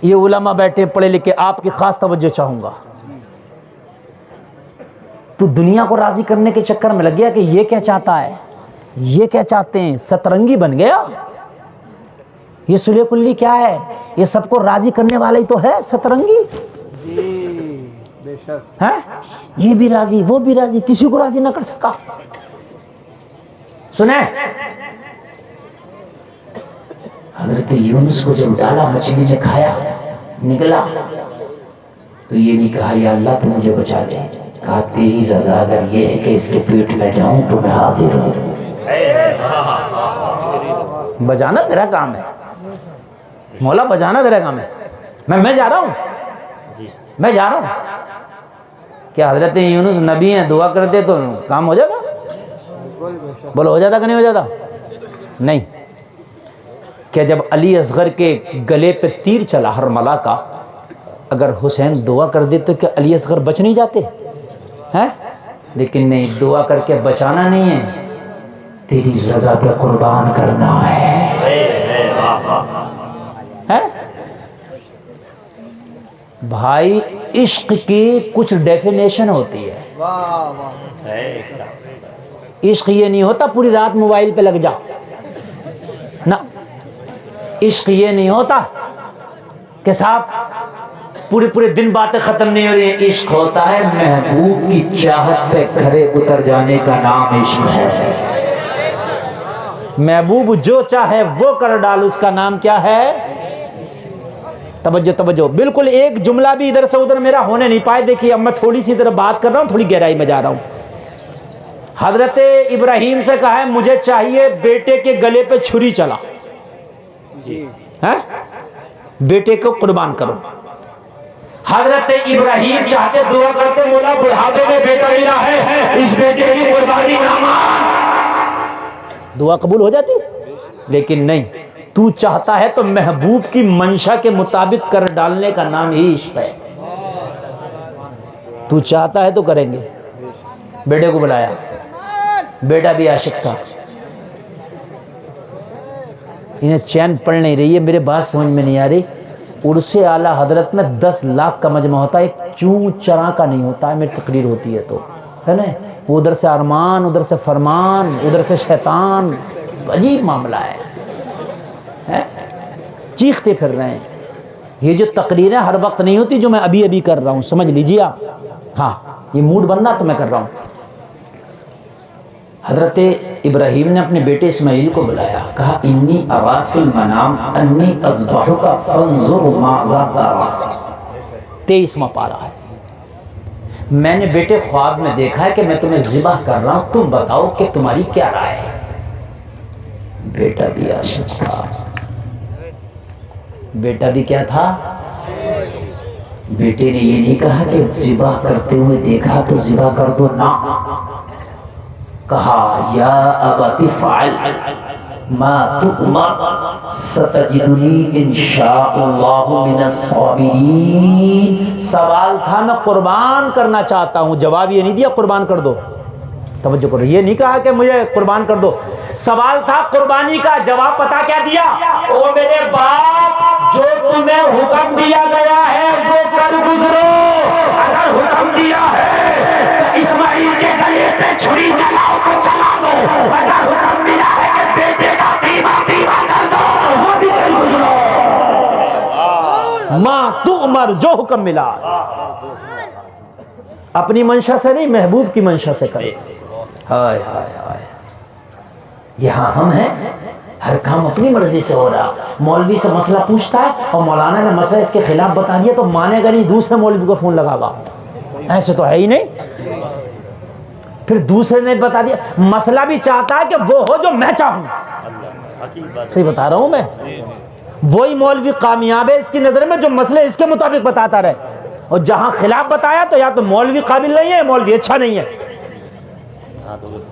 یہ علماء بیٹھے پڑھے لکھے, آپ کی خاص توجہ چاہوں گا. تو دنیا کو راضی کرنے کے چکر میں لگ گیا کہ یہ کیا چاہتا ہے, یہ کیا چاہتے ہیں, سترنگی بن گیا. یہ سلے کلی کیا ہے, یہ سب کو راضی کرنے والا ہی تو ہے سترنگی. یہ بھی راضی وہ بھی راضی, کسی کو راضی نہ کر سکا. سنیں, حضرت یونس کو جب ڈالا مچھلی نے کھایا نکلا تو یہ نہیں کہا یا اللہ تو مجھے بچا دے. کہا تیری رضا اگر یہ ہے کہ اس کے پیٹ میں جاؤں تو میں حاضر ہوں. بجانا تیرا کام ہے مولا, بجانا تیرا کام ہے. میں جا رہا ہوں, میں جا رہا ہوں. کیا حضرت یونس نبی ہیں, دعا کرتے تو کام ہو جاتا؟ بولو ہو جاتا کہ نہیں ہو جاتا؟ نہیں. کہ جب علی اصغر کے گلے پہ تیر چلا ہرملا کا اگر حسین دعا کر دیتے تو کیا علی اصغر بچ نہیں جاتے ہیں؟ لیکن نہیں، دعا کر کے بچانا نہیں ہے، تیری رضا پہ قربان کرنا ہے۔ بھائی عشق کی کچھ ڈیفینیشن ہوتی ہے۔ واہ واہ عشق یہ نہیں ہوتا پوری رات موبائل پہ لگ جا، نہ، عشق یہ نہیں ہوتا کہ صاحب پورے دن باتیں ختم نہیں ہو رہی ہیں۔ عشق ہوتا ہے محبوب کی چاہت پہ کھرے اتر جانے کا نام عشق ہے۔ محبوب جو چاہے وہ کر ڈال، اس کا نام کیا ہے؟ توجہ توجہ، بالکل ایک جملہ بھی ادھر سے ادھر میرا ہونے نہیں پائے۔ دیکھیے اب میں تھوڑی سی ادھر بات کر رہا ہوں، تھوڑی گہرائی میں جا رہا ہوں۔ حضرت ابراہیم سے کہا ہے مجھے چاہیے بیٹے کے گلے پہ چھری چلا، بیٹے کو قربان کرو۔ حضرت ابراہیم چاہتے دعا کرتے مولا بڑھاپے میں بیٹا ملا ہے، اس بیٹے کی قربانی نہ مان، دعا قبول ہو جاتی۔ لیکن نہیں، تو چاہتا ہے تو محبوب کی منشا کے مطابق کر ڈالنے کا نام ہی عشق ہے۔ تو چاہتا ہے تو کریں گے۔ بیٹے کو بلایا، بیٹا بھی عاشق تھا، انہیں چین پڑ نہیں رہی ہے، میرے بات سمجھ میں نہیں آ رہی۔ عرص اعلیٰ حضرت میں 10 لاکھ کا مجمع ہوتا ہے، ایک چون چراں کا نہیں ہوتا ہے۔ میری تقریر ہوتی ہے تو ہے نا، وہ ادھر سے ارمان، ادھر سے فرمان، ادھر سے شیطان، عجیب معاملہ ہے، چیختے پھر رہے ہیں۔ یہ جو تقریریں ہر وقت نہیں ہوتی جو میں ابھی کر رہا ہوں، سمجھ لیجیے آپ، ہاں یہ موڈ بننا تو میں کر رہا ہوں۔ حضرت ابراہیم نے اپنے بیٹے اسماعیل کو بلایا، کہا انی ارا فی المنام انی اذبحک فانظر ماذا ترى، 23واں پارہ ہے۔ میں نے بیٹے خواب میں دیکھا ہے کہ میں تمہیں ذبح کر رہا ہوں، تم بتاؤ کہ تمہاری کیا رائے ہے۔ بیٹا بھی عاشق تھا، بیٹا بھی کیا تھا؟ بیٹے نے یہ نہیں کہا کہ ذبح کرتے ہوئے دیکھا تو ذبح کر دو، نہ، کہا یا ابت فعل ما تؤمر ستجدنی انشاء اللہ من الصابرین۔ سوال تھا میں قربان کرنا چاہتا ہوں، جواب یہ نہیں دیا قربان کر دو، توجہ کرو، یہ نہیں کہا کہ مجھے قربان کر دو، سوال تھا قربانی کا، جواب پتا کیا دیا؟ او میرے باپ، جو تمہیں حکم دیا گیا ہے وہ کر گزرو۔ اگر حکم دیا ہے کہ اسماعیل کے گلے پہ چھری چلاؤ تو چلا دو، اگر حکم دیا ہے کہ بیٹے کا دیما کر دو وہ بھی کر گزرو۔ ماں تؤمر، جو حکم ملا، اپنی منشا سے نہیں محبوب کی منشا سے کرے۔ ہائے ہائے ہائے، یہاں ہم ہیں ہر کام اپنی مرضی سے ہو رہا، مولوی سے مسئلہ پوچھتا ہے اور مولانا نے مسئلہ اس کے خلاف بتا دیا تو مانے گا نہیں، دوسرے مولوی کو فون لگا گا، ایسے تو ہے ہی نہیں۔ پھر دوسرے نے بتا دیا، مسئلہ بھی چاہتا ہے کہ وہ ہو جو میں چاہوں، صحیح بتا رہا ہوں میں، وہی مولوی کامیاب ہے اس کی نظر میں جو مسئلے اس کے مطابق بتاتا رہے، اور جہاں خلاف بتایا تو یا تو مولوی قابل نہیں ہے یا مولوی اچھا نہیں ہے۔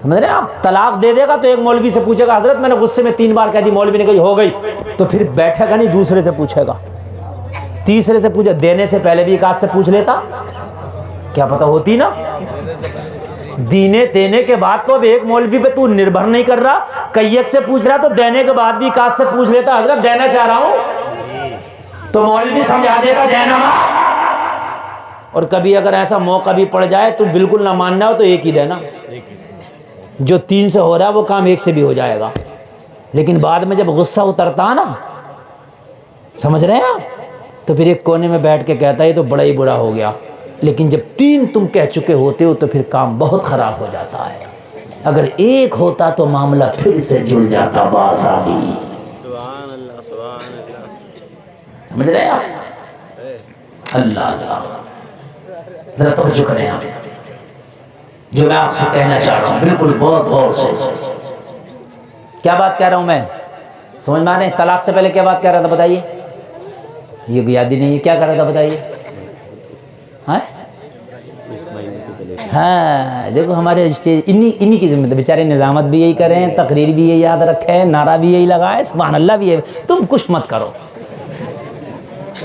سمجھ رہے ہیں آپ؟ طلاق دے دے گا تو ایک مولوی سے پوچھے گا حضرت میں نے غصے میں 3 بار کہہ دی، مولوی نے کہی ہو گئی، تو پھر بیٹھے گا نہیں، دوسرے سے پوچھے گا، تیسرے سے پوچھے، دینے سے پہلے بھی ایک آدھ سے پوچھ لیتا، کیا پتہ ہوتی نا۔ دینے کے بعد تو اب ایک مولوی پہ تو نربھر نہیں کر رہا، کئی ایک سے پوچھ رہا تو دینے کے بعد بھی ایک آدھ سے پوچھ لیتا، حضرت دینا چاہ رہا ہوں، تو مولوی سمجھا دیتا دینا مت۔ اور کبھی اگر ایسا موقع بھی پڑ جائے تو بالکل نہ ماننا ہو تو ایک ہی دینا، جو 3 سے ہو رہا ہے وہ کام 1 سے بھی ہو جائے گا، لیکن بعد میں جب غصہ اترتا نا، سمجھ رہے ہیں آپ، تو پھر ایک کونے میں بیٹھ کے کہتا ہے یہ تو بڑا ہی برا ہو گیا، لیکن جب 3 تم کہہ چکے ہوتے ہو تو پھر کام بہت خراب ہو جاتا ہے، اگر ایک ہوتا تو معاملہ پھر سے جڑ جاتا بآسانی۔ سمجھ رہے ہیں آپ؟ اللہ اللہ، ذرا توجہ کریں آپ، جو میں آپ سے کہنا چاہ رہا ہوں بالکل بہت غور سے، کیا بات کہہ رہا ہوں میں، سمجھ میں آ رہے ہیں؟ طلاق سے پہلے کیا بات کہہ رہا تھا بتائیے، یہ یاد ہی نہیں ہے، کیا کہہ رہا تھا بتائیے؟ ہاں دیکھو ہمارے انہی کی ذمہ، بیچارے نظامت بھی یہی کریں، تقریر بھی یہی یاد رکھیں، نعرہ بھی یہی لگائے، سبحان اللہ بھی ہے، تم کچھ مت کرو،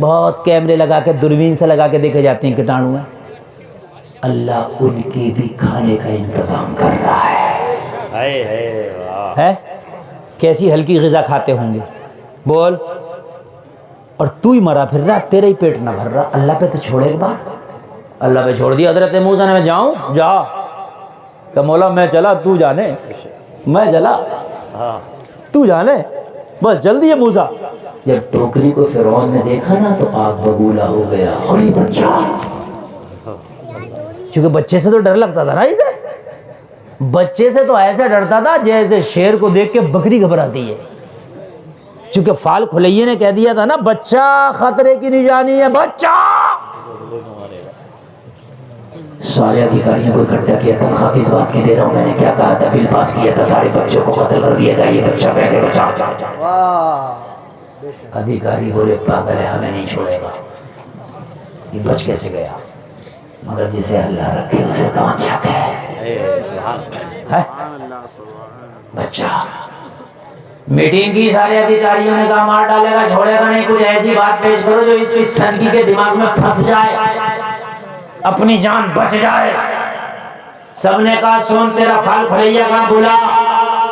بہت کیمرے لگا کے دوربین سے لگا کے دیکھے جاتے ہیں کیٹانو ہیں. اللہ ان کے بھی کھانے کا انتظام کر رہا ہے. واہ ہے کیسی ہلکی غذا کھاتے ہوں گے بول. اور تو ہی مرا پھر رہا, تیرا ہی پیٹ نہ بھر رہا, اللہ پہ تو چھوڑے ایک بار. اللہ پہ چھوڑ دیا. حضرت موسیٰ نے میں جاؤں جا کہ مولا میں چلا تو جانے, میں چلا ہاں تو جانے, بس جلدی ہے موسیٰ. جب ٹوکری کو فرعون نے دیکھا نا تو آگ بگولا ہو گیا. اور یہ بچہ, چونکہ بچے سے تو ڈر لگتا تھا نا اسے, بچے سے تو ایسے ڈرتا تھا جیسے شیر کو دیکھ کے بکری گھبراتی ہے. چونکہ فال کھلائیے نے کہہ دیا تھا نا بچہ خطرے کی نشانی ہے, بچہ. سارے ادھیکاریوں کو اکٹھا کیا تھا. خواہ اس بات کی دے رہا ہوں, میں نے کیا کہا تھا, بل پاس کیا تھا, سارے بچوں کو قتل کر دیا تھا. یہ بچہ کیسے بچا؟ ادھیکاری بولے پاگل ہے, ہمیں نہیں چھوڑے گا. یہ بچ کیسے گیا؟ مگر جسے اللہ رکھے اسے کہاں شک ہے. بچہ میٹنگ کی, سارے ادھیکاریوں نے کہا مار ڈالے گا, چھوڑے گا نہیں. کچھ ایسی بات پیش کرو جو اس کی سنگی کے دماغ میں پھنس جائے, اپنی جان بچ جائے. سب نے کہا سن تیرا پھال کھلیا کہاں بولا؟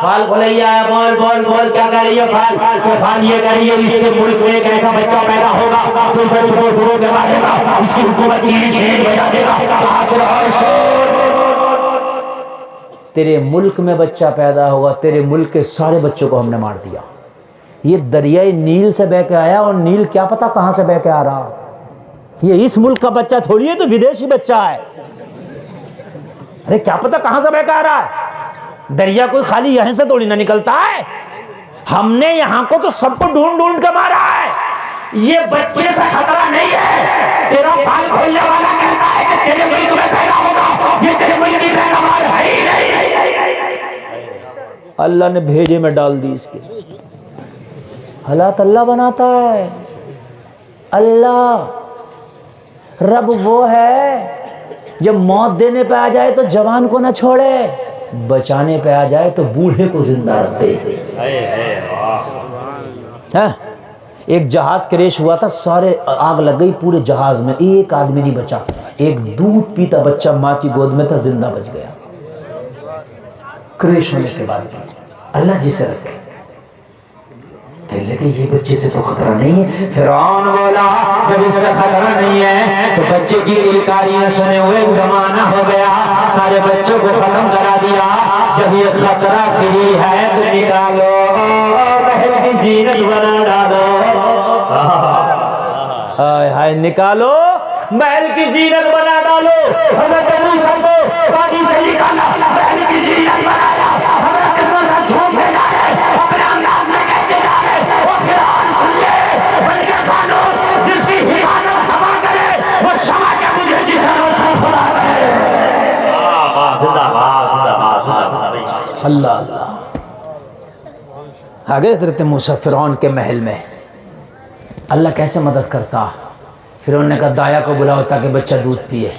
پھال کھلیا ہے, بول بول بول کیا کہہ رہی ہے؟ پھال یہ کہہ رہی ہے اس کے ملک میں ایک ایسا بچہ پیدا ہوگا تو اسے دو کے مارے گا, اس کی حکومت کی شیر بجا دے گا. تیرے ملک میں بچہ پیدا ہوگا, تیرے ملک کے سارے بچوں کو ہم نے مار دیا. یہ دریائے نیل سے بہ کے آیا, اور نیل کیا پتا کہاں سے بہ کے آ رہا. یہ اس ملک کا بچہ تھوڑی ہے, تو ودیشی بچہ ہے. ارے کیا پتا کہاں سے بہ کے آ رہا ہے. دریا کوئی خالی یہیں سے تھوڑی نہ نکلتا ہے. ہم نے یہاں کو تو سب کو ڈھونڈ ڈھونڈ کے مارا ہے. یہ بچے سے خطرہ نہیں ہے. تیرا پھال کھولنے والا کہتا ہے کہ تیرے ملک میں پیدا ہوگا, یہ تیرے ملک کی پیداوار ہے ہی نہیں. اللہ نے بھیجے میں ڈال دی اس کے. حالات اللہ بناتا ہے. اللہ رب وہ ہے جب موت دینے پہ آ جائے تو جوان کو نہ چھوڑے, بچانے پہ آ جائے تو بوڑھے کو زندہ رکھ دے. ایک جہاز کریش ہوا تھا, سارے آگ لگ گئی پورے جہاز میں, ایک آدمی نہیں بچا. ایک دودھ پیتا بچہ ماں کی گود میں تھا, زندہ بچ گیا. کریش ہونے کے بعد اللہ جسے رکھے. لیکن یہ بچے سے تو خطرہ نہیں ہے. فرعون بولا جب اس سے خطرہ نہیں ہے تو بچے کی دلکاریاں سنے ہوئے زمانہ ہو گیا, سارے بچوں کو ختم کرا دیا. جب یہ خطرہ فری ہے تو نکالو, محل کی زینت بنا ڈالو. ہائے ہائے نکالو, محل کی زینت بنا ڈالو. حضرت موسیٰ کو پانی سے نکالا, محل کی زینت بنایا. حضرت موسیٰ جھوٹ بھیجا ہے, اپنے انداز میں کہتے جا رہے. وہ فرعون سن لے, بلکہ فانوس جس کی حفاظت ہوا کرے وہ شمع کے مجھے جسے روشن خدا رہے. اللہ اللہ. آگے حضرت موسیٰ فرعون کے محل میں, اللہ کیسے مدد کرتا. فرعون نے کہا دایا کو بلاؤ تاکہ بچہ دودھ پیے.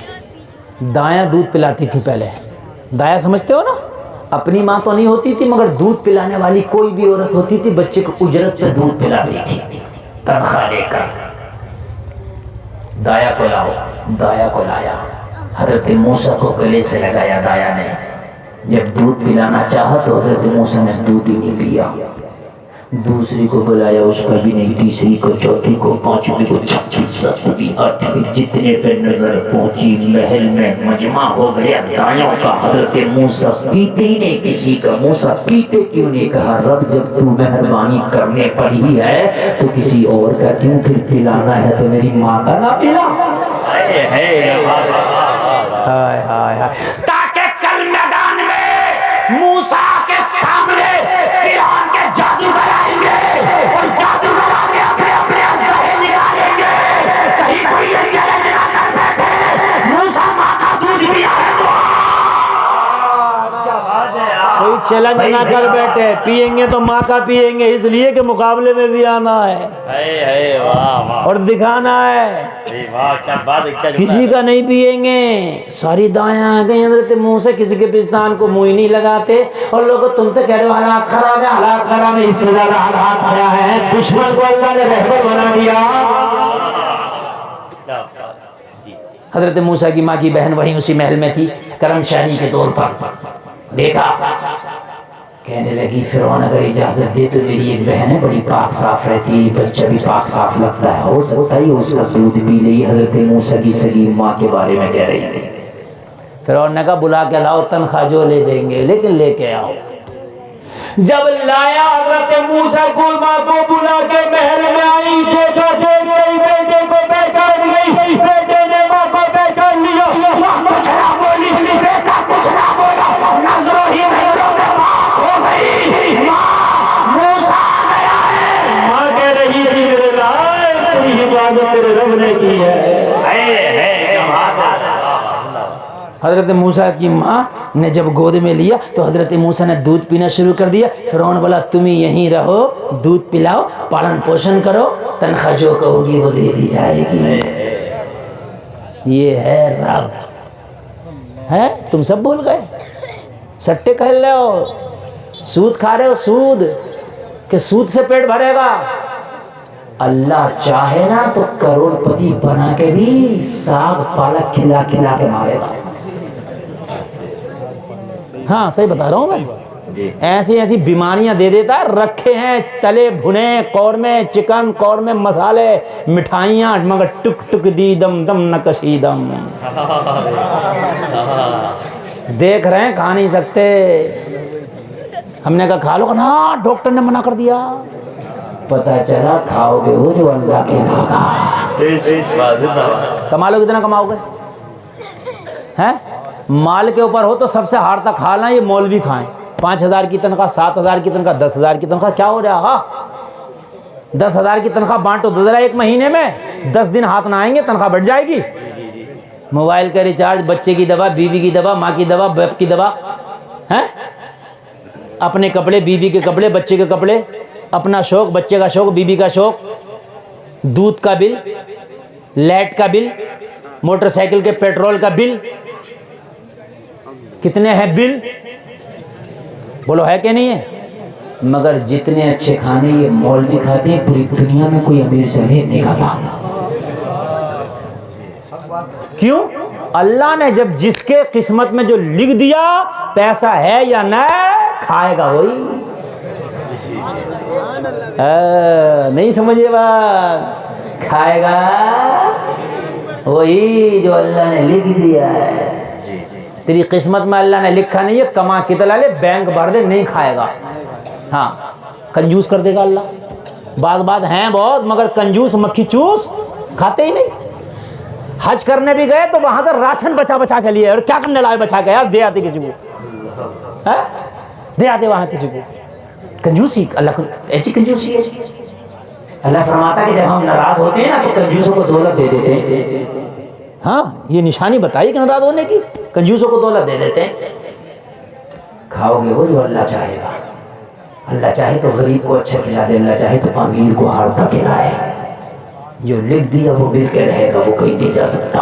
دایاں دودھ پلاتی تھی پہلے. دایا سمجھتے ہو نا, اپنی ماں تو نہیں ہوتی تھی مگر دودھ پلانے والی کوئی بھی عورت ہوتی تھی, بچے کو اجرت پہ دودھ پلاتی تھی تنخواہ لے کر. دایا کو لاؤ. دایا کو لایا. حضرت موسیٰ کو گلے سے لگایا دایا نے. جب دودھ پلانا چاہا تو حضرت موسیٰ نے دودھ ہی نہیں پیا. دوسری کو بلایا, اس کا بھی نہیں. تیسری کو, چوتھی کو, پانچویں کو, چھٹی, ساتویں, آٹھویں, جتنے پہ نظر پہنچی محل میں مجمع ہو گیا دایوں کا. حضرت موسیٰ پیتے ہی نہیں کسی کا. موسیٰ پیتے کیوں نہیں؟ کہا رب جب تو مہربانی کرنے پر ہی ہے تو کسی اور کا کیوں پھر پلانا ہے, تو میری ماں کا نہ پلا. ہائے ہائے ہائے. تاکہ کل میدان میں موسیٰ کے سامنے فرعون کے جادوگر آئیں گے اور جادوگر آگے اپنے اپنے اسلحے نکالیں گے. کہیں کوئی یہ چیلنج نہ کر بیٹھے موسیٰ ماں کا دودھ پیا ہے. کوئی چیلنج نہ کر بیٹھے, پیئیں گے تو ماں کا پیئیں گے, اس لیے کہ مقابلے میں بھی آنا ہے اور دکھانا ہے. کسی کا نہیں پیئیں گے. ساری دائیں آ گئی حضرت منہ سے, کسی کے پستان کو منہ ہی نہیں لگاتے. اور لوگ تم تو کہہ رہے ہو حالات خراب ہے, حالات خراب ہے. اس سے زیادہ حالات آیا ہے. دشمن کو اللہ نے رہبر بنا دیا. حضرت موسیٰ کی ماں کی بہن وہیں اسی محل میں تھی کرم شہری کے طور پر. دیکھا کہنے لگی فرعون اگر اجازت دے تو میری ایک بہن ہے بڑی پاک صاف رہتی ہے, بچہ بھی پاک صاف لگتا ہے, ہو سکتا ہے اس کا دودھ پی لے. حضرت موسیٰ کی سگی ماں کے بارے میں کہہ رہی تھی. فرعون نے کہا بلا کے لاؤ, تنخواہ جو لے دیں گے لیکن لے کے آؤ. جب لایا حضرت موسیٰ کو ماں کو بلا کے محل میں آئی, دیکھا دیکھ گئی بیٹے کو پہچان گئی, بیٹے نے ماں کو پہچان لیا. ماں کچھ نہ بولی, بیٹا کچھ نہ بولا, نظروں ہی نظروں میں ماں ہو گئی. ماں موسیٰ آ گیا ہے. ماں کہہ رہی تھی میرے لائے تیری حفاظت میرے رب نے کی ہے. حضرت موسیٰ کی ماں نے جب گود میں لیا تو حضرت موسیٰ نے دودھ پینا شروع کر دیا. فرعون بولا تم ہی یہیں رہو, دودھ پلاؤ, پالن پوشن کرو, تنخواہ جو کہو گی وہ دے دی جائے گی. یہ ہے رب. ہے تم سب بھول گئے, سٹے کھیل رہے ہو, سود کھا رہے ہو, سود کہ سود سے پیٹ بھرے گا. اللہ چاہے نا تو کروڑ پتی بنا کے بھی ساگ پالک کھلا کھلا کے مارے گا. ہاں صحیح بتا رہا ہوں میں. ایسی ایسی بیماریاں دے دیتا ہے, رکھے ہیں تلے بھنے قورمے, چکن قورمے, مسالے, مٹھائیاں, مگر ٹک ٹک دی دم دم نہ کشی دم. دیکھ رہے ہیں کھا نہیں سکتے. ہم نے کہا کھا لو, نا ڈاکٹر نے منع کر دیا. پتہ چلا کھاؤ گے وہ جو اللہ کھلاگا. کما لو کتنا کماؤ گے ہیں؟ مال کے اوپر ہو تو سب سے ہار تک کھا لیں. یہ مولوی کھائیں 5,000 کی تنخواہ, 7,000 کی تنخواہ, 10,000 کی تنخواہ, کیا ہو جائے گا؟ 10,000 کی تنخواہ بانٹو دو ذرا ایک مہینے میں, 10 دن ہاتھ نہ آئیں گے تنخواہ بڑھ جائے گی. موبائل کا ریچارج, بچے کی دوا, بیوی کی دوا, ماں کی دوا, باپ کی دوا, ہیں اپنے کپڑے, بیوی کے کپڑے, بچے کے کپڑے, اپنا شوق, بچے کا شوق, بیوی کا شوق, دودھ کا بل, لائٹ کا بل, موٹر سائیکل کے پیٹرول کا بل. کتنے ہیں بل بولو, ہے کہ نہیں ہے؟ مگر جتنے اچھے کھانے یہ مولوی کھاتے ہیں پوری دنیا میں کوئی امیر سے امیر نہیں کھاتا. کیوں؟ اللہ نے جب جس کے قسمت میں جو لکھ دیا پیسہ ہے یا نہ, کھائے گا وہی. نہیں سمجھے بات, کھائے گا وہی جو اللہ نے لکھ دیا ہے. تیری قسمت میں اللہ نے لکھا نہیں ہے کما کتنا لے, بینک بھر دے, نہیں کھائے گا. ہاں کنجوس کر دے گا اللہ. بات ہیں بہت مگر کنجوس مکھی چوس کھاتے ہی نہیں. حج کرنے بھی گئے تو وہاں سے راشن بچا کے لیے, اور کیا کرنے لائے بچا کے, یار دے آتے کسی کو, دے آتے وہاں کسی کو. کنجوسی اللہ کو ایسی کنجوسی ہے. اللہ فرماتا ہے کہ جب ہم ناراض ہوتے ہیں نا تو کنجوسوں کو دولت دے دیتے ہیں. ہاں یہ نشانی بتائی کہ ناراض ہونے کی, کنجوسوں کو دولت دے دیتے ہیں. کھاؤ گے وہ جو اللہ چاہے گا. اللہ چاہے تو غریب کو اچھا کھلا دے, اللہ چاہے تو امیر کو ہارتا کھلائے. جو لکھ دیا وہ مل کے رہے گا, وہ کہیں نہیں جا سکتا.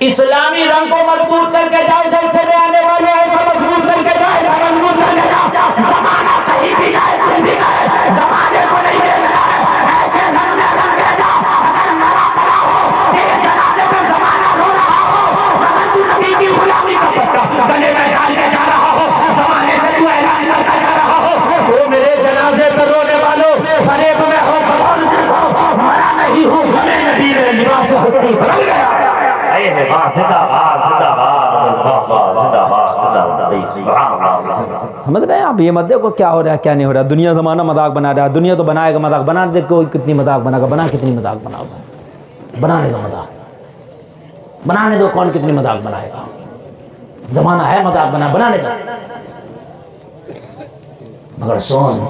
اسلامی رنگ کو مضبوط کر کے جاؤ, جلسے میں آنے والے ایسا مضبوط کر کے جاؤ, ایسا مضبوط کر کے جاؤ. زمانہ کہیں بھی جائے کہیں بھی جائے, زمانے کو نہیں دیکھنا ہے. ایسے رنگ میں رنگ کے جاؤ. اگر مرا پڑا ہو تیرے جنازے میں زمانہ رو رہا ہو, اگر تو نبی کی غلامی کا پتہ گلے میں ڈال کے جا رہا ہو, زمانے سے تو اعلان کرتا جا رہا ہو, وہ میرے جنازے پر رونے والوں فریب میں ہو, مرا نہیں ہوں, ہمیں نبی میں لباس حسنی بدل گیا. سمجھ رہے ہیں آپ؟ یہ مت دیکھو کیا ہو رہا ہے کیا نہیں ہو رہا. دنیا زمانہ مذاق بنا رہا ہے, دنیا تو بنائے گا مذاق, بنا دے کوئی کتنی مذاق بنا گا, بنا کتنی مذاق بناؤ گا, بنانے کا مذاق, بنانے دو کون کتنی مذاق بنائے گا. زمانہ ہے مذاق بنانے کا. مگر سون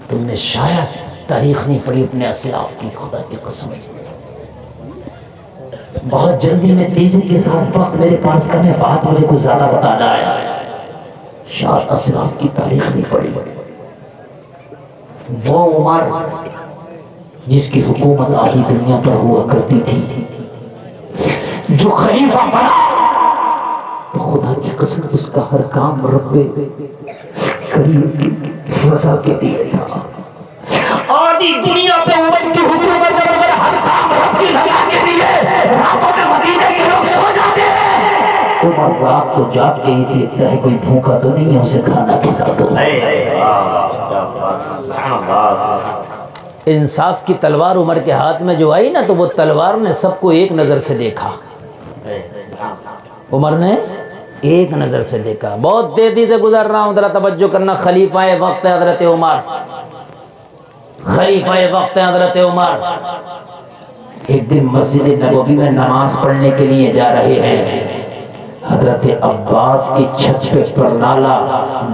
تم نے شاید تاریخ نہیں پڑھی اپنے اسلاف کی, خدا کی قسم. بہت جلدی میں تیزی کے ساتھ وقت میرے پاس کا, میں بات مجھے کچھ زیادہ بتانا ہے. شاید اسلاف کی تاریخ نہیں پڑھی. وہ عمر جس کی حکومت آدھی دنیا پر ہوا کرتی تھی, جو خلیفہ بنا تو خدا کی قسم اس کا ہر کام رب کریم کی رضا کے لیے تھا. آدھی دنیا پہ امت کی حکومت ہر کام رب کی رات تو جاگ کے ہی دیکھتا ہے کوئی بھوکا تو نہیں ہے، اسے کھانا کھلا دو۔ انصاف کی تلوار عمر کے ہاتھ میں جو آئی نا تو وہ تلوار نے سب کو ایک نظر سے دیکھا، عمر نے ایک نظر سے دیکھا۔ بہت تیزی سے گزر رہا ہوں، ذرا توجہ کرنا، خلیفہ وقت ہے حضرت عمر، خلیفہ وقت ہے حضرت عمر۔ ایک دن مسجد نبوی میں نماز پڑھنے کے لیے جا رہے ہیں، حضرت عباس کی چھت پہ پرنالہ،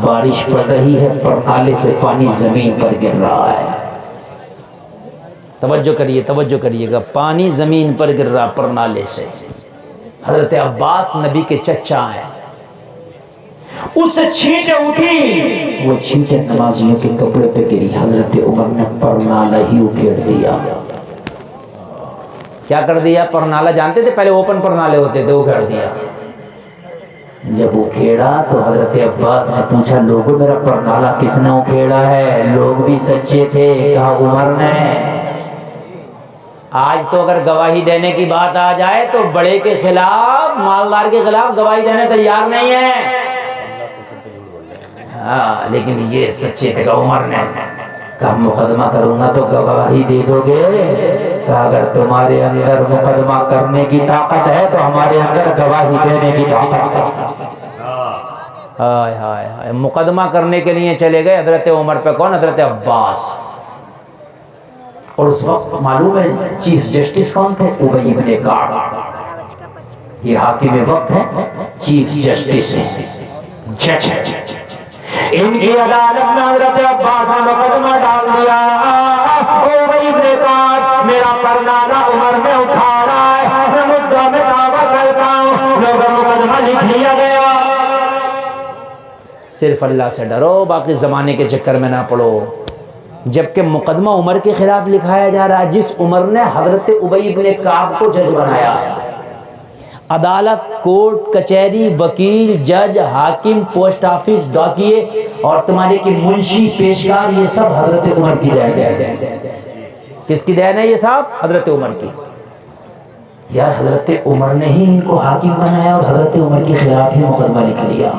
بارش پڑ رہی ہے، پرنالے سے پانی زمین پر گر رہا ہے۔ توجہ کریے گا، پانی زمین پر گر رہا پرنالے سے۔ حضرت عباس نبی کے چچا ہیں، اس سے چھینٹیں اٹھی، وہ چھینٹیں نمازیوں کے کپڑے پہ گری، حضرت عمر نے پرنالہ ہی اکھیڑ دیا۔ کیا کر دیا؟ پرنالہ جانتے تھے پہلے اوپن پرنالے ہوتے تھے، وہ کر دیا۔ جب اکھیڑا تو حضرت عباس نے پوچھا لوگوں میرا پرنالہ کس نے اکھیڑا ہے؟ لوگ بھی سچے تھے، کہا عمر نے۔ آج تو اگر گواہی دینے کی بات آ جائے تو بڑے کے خلاف، مالدار کے خلاف گواہی دینے تیار نہیں ہے، ہاں لیکن یہ سچے تھے، عمر نے کہا مقدمہ کروں گا تو گواہی دے دو گے؟ کہا اگر تمہارے اندر مقدمہ کرنے کی طاقت ہے تو ہمارے اندر گواہی دینے کی طاقت ہے۔ ہائے ہائے ہائے، مقدمہ کرنے کے لیے چلے گئے حضرت عمر پہ، کون؟ حضرت عباس۔ اور اس وقت معلوم ہے چیف جسٹس کون تھے؟ ابی بن کعب۔ یہ حاکم وقت ہے، چیف جسٹس ہے، جج ہے۔ ان کی عدالت میں حضرت عباس نے مقدمہ ڈال دیا، ابی بن کعب میرا پرنالہ عمر نے اٹھا رہا ہے، میں مدعا میں دعویٰ کرتا ہوں، لوگوں مقدمہ لکھ لیا گیا۔ صرف اللہ سے ڈرو، باقی زمانے کے چکر میں نہ پڑو۔ جبکہ مقدمہ عمر کے خلاف لکھایا جا رہا ہے، جس عمر نے حضرت ابی بن کعب کو جج بنایا ہے۔ عدالت، کورٹ، کچہری، وکیل، جج، حاکم، پوسٹ آفس، ڈاکیے اور تمہارے کی منشی، پیشکار، یہ سب حضرت عمر کی دین ہے۔ کس کی دین ہے یہ سب؟ حضرت عمر کی۔ یار حضرت عمر نے ہی ان کو حاکم بنایا اور حضرت عمر کے خلاف ہی مقدمہ لکھ لیا۔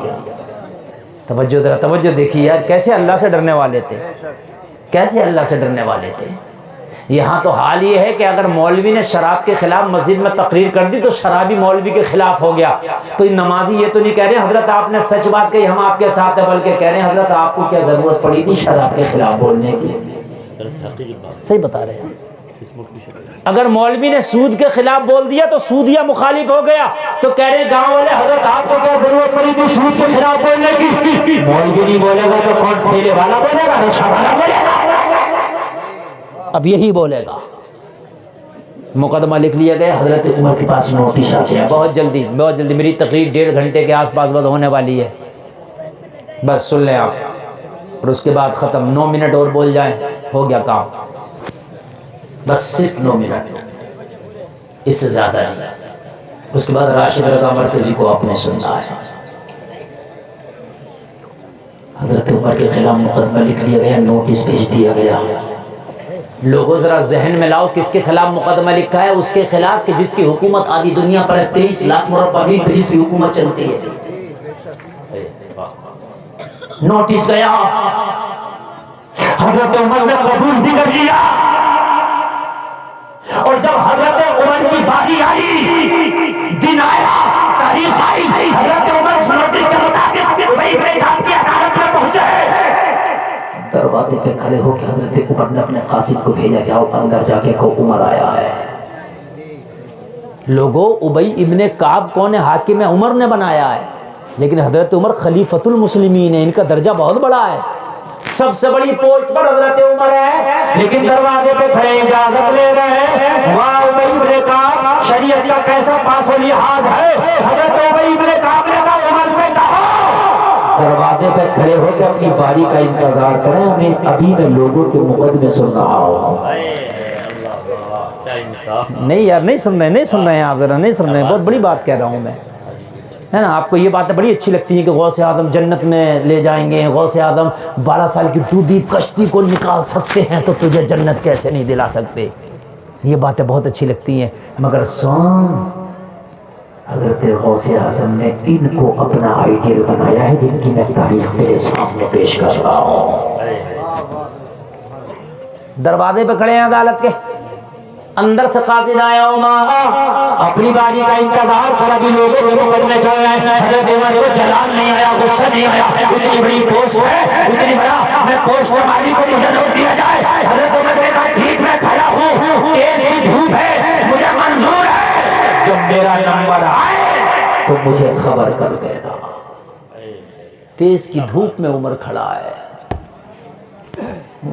توجہ دیکھیے یار، کیسے اللہ سے ڈرنے والے تھے، کیسے اللہ سے ڈرنے والے تھے۔ یہاں تو حال یہ ہے کہ اگر مولوی نے شراب کے خلاف مسجد میں تقریر کر دی تو شرابی مولوی کے خلاف ہو گیا، تو نمازی یہ تو نہیں کہہ رہے حضرت آپ نے سچ بات کہی، ہم آپ کے ساتھ ہیں، بلکہ کہہ رہے ہیں حضرت آپ کو کیا ضرورت پڑی تھی شراب کے خلاف بولنے کی؟ صحیح بتا رہے ہیں۔ اگر مولوی نے سود کے خلاف بول دیا تو سودیا مخالف ہو گیا، تو کہہ رہے ہیں گاؤں والے حضرت آپ کو کیا ضرورت پڑی تھی سود کے خلاف بولنے کی؟ مولوی نہیں بولے گا تو کون ٹھیلے والا بولے گا، رکشہ والا بولے گا؟ اب یہی بولے گا۔ مقدمہ لکھ لیا گیا، حضرت عمر کے پاس نوٹس آ گیا۔ بہت جلدی میری تقریر 1.5 گھنٹے کے آس پاس بس ہونے والی ہے، بس سن لیں آپ، اور اس کے بعد ختم۔ 9 منٹ اور بول جائیں، ہو گیا کام، بس صرف 9 منٹ، اس سے زیادہ نہیں۔ اس کے بعد راشد رضا مرکزی کو آپ نے سننا ہے۔ حضرت عمر کے خلاف مقدمہ لکھ لیا گیا، نوٹس بھیج دیا گیا۔ لوگوں ذرا ذہن میں لاؤ کس کے خلاف مقدمہ لکھا ہے؟ اس کے خلاف کہ جس کی حکومت آدھی دنیا پر ہے، 23 لاکھ مربع میل پہ جس کی حکومت چلتی ہے۔ نوٹس گیا، حضرت عمر نے قبول بھی کر لیا، اور جب حضرت عمر کی باری آئی، دن آیا، تاریخ آئی، حضرت عمر اس نوٹس کے مطابق ابی بن کعب کی عدالت میں پہنچے۔ دروازے پہ کھڑے ہو کے حضرت عمر نے اپنے قاصد کو بھیجا کہ آؤ اندر جا کے کو عمر آیا ہے۔ لوگوں ابی ابن کعب کون ہے؟ حاکم عمر نے بنایا ہے، لیکن حضرت عمر خلیفۃ المسلمین ہے، ان کا درجہ بہت بڑا ہے، سب سے بڑی پوسٹ پر حضرت عمر ہے، لیکن دروازے پہ کھڑے اجازت لے رہے ہیں۔ واہ ابی ابن کعب، شریعت کا کیسا پاس و لحاظ ہے۔ حضرت ابی ابن کعب نے کہا عمر سے کہو، دروازے پہ کھڑے ہو کے اپنی باری کا انتظار کریں، میں ابھی میں لوگوں کے مقدمے سن رہا ہوں۔ نہیں یار، نہیں سن رہے ہیں آپ، ذرا نہیں سن رہے ہیں، بہت بڑی بات کہہ رہا ہوں میں، ہے نا؟ آپ کو یہ باتیں بڑی اچھی لگتی ہیں کہ غوث اعظم جنت میں لے جائیں گے، غوث اعظم 12 سال کی ڈوبی کشتی کو نکال سکتے ہیں، تو تجھے جنت کیسے نہیں دلا سکتے؟ یہ باتیں بہت اچھی لگتی ہیں، مگر سن، حضرت غوث اعظم نے ان کو اپنا آئیڈیل بنایا ہے جن کی میں تاریخ میرے سامنے پیش کر رہا ہوں. دروازے پہ کھڑے ہیں عدالت کے, اندر سے قاصد آیا عمر, اپنی باری کا انتظار کر, ابھی لوگوں کو کرنے چل رہے ہیں. حضرت عمر کو جلال نہیں آیا, غصہ نہیں آیا, اتنی بڑی پوسٹ ہے, اتنی بڑا میں پوسٹ مالی کو مجھے روک دیا جائے. حضرت عمر نے کہا ٹھیک میں کھڑا ہوں, ایسی دھوپ ہے مجھے منظور ہے, جب میرا نمبر آئے تو مجھے خبر کر دینا. تیز کی دھوپ میں عمر کھڑا ہے.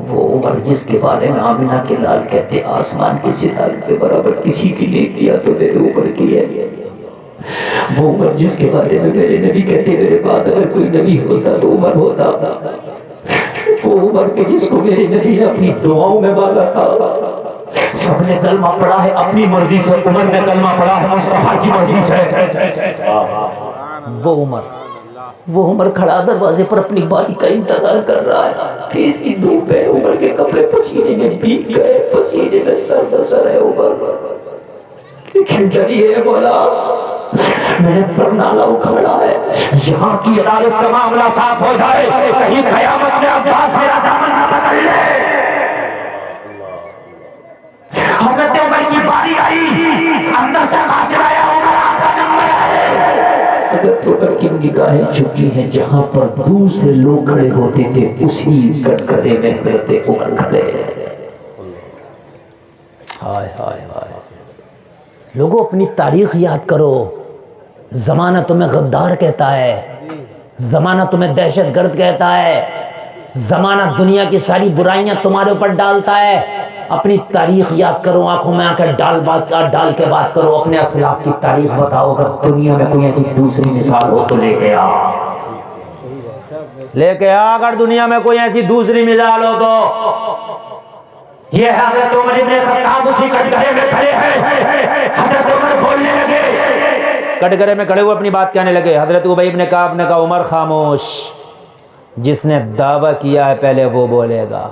وہ عمر جس کے بارے میں آمینہ کے لال کہتے آسمان کے ستارے کے برابر کسی کی نہیں کیا تو میرے عمر کی ہے. وہ عمر جس کے بارے میں میرے نبی کہتے میرے بعد اگر کوئی نبی ہوتا تو عمر ہوتا. وہ عمر کے جس کو میرے نبی نے اپنی دعاؤں میں مانگا تھا. سب نے کلمہ پڑھا ہے اپنی مرضی سے, عمر نے کلمہ پڑھا ہے مصطفیٰ کی مرضی سے. وہ عمر کھڑا دروازے پر اپنی باری کا انتظار کر رہا ہے. تیز کی دھوپ ہے, عمر کے کپڑے پسینے میں بھیگ گئے, پسینے میں سر بسر ہے عمر, لیکن ڈری ہے مولا میرے پر نالا اکھڑا ہے. یہاں کی عدالت سے معاملہ صاف ہو جائے, کہیں قیامت میں عباس میرا دامن نہ پکڑ لے. حضرت عمر کی باری آئی, اندر سے قاصد آیا, عمر آپ کا نمبر ہے. اگر تو عمر کی نگاہیں جھکی ہیں جہاں پر دوسرے لوگ کھڑے ہوتے تھے اسی کٹکرے میں حضرت عمر کھڑے ہیں. ہائے ہائے ہائے. لوگوں اپنی تاریخ یاد کرو. زمانہ تمہیں غدار کہتا ہے, زمانہ تمہیں دہشت گرد کہتا ہے, زمانہ دنیا کی ساری برائیاں تمہارے اوپر ڈالتا ہے. اپنی تاریخ یاد کرو, آنکھوں میں آنکھیں ڈال کے بات کرو, اپنے اسلاف کی تاریخ بتاؤ. اگر دنیا میں کوئی ایسی دوسری مثال ہو تو لے کے آ, اگر دنیا میں کوئی ایسی دوسری مثال ہو تو. یہ حضرت عمر ابن خطاب اسی کٹگرے میں کھڑے ہیں. حضرت عمر بولنے لگے, کٹگرے میں کھڑے ہوئے اپنی بات کہنے لگے. حضرت ابی بن کعب نے کہا عمر خاموش, جس نے دعویٰ کیا ہے پہلے وہ بولے گا.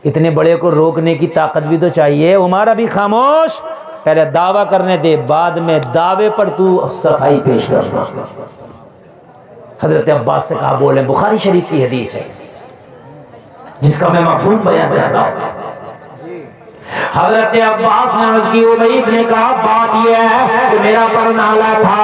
اتنے بڑے کو روکنے کی طاقت بھی تو چاہیے. عمر ابھی خاموش, پہلے دعویٰ کرنے دے, بعد میں دعوے پر تو صفائی پیش کرنا. حضرت عباس سے کہا بولیں. بخاری شریف کی حدیث ہے جس کا میں مفہوم بیان کرتا ہوں. حضرت عباس نے عرض کی, ابی نے کہا بات یہ ہے کہ میرا پرنالا تھا,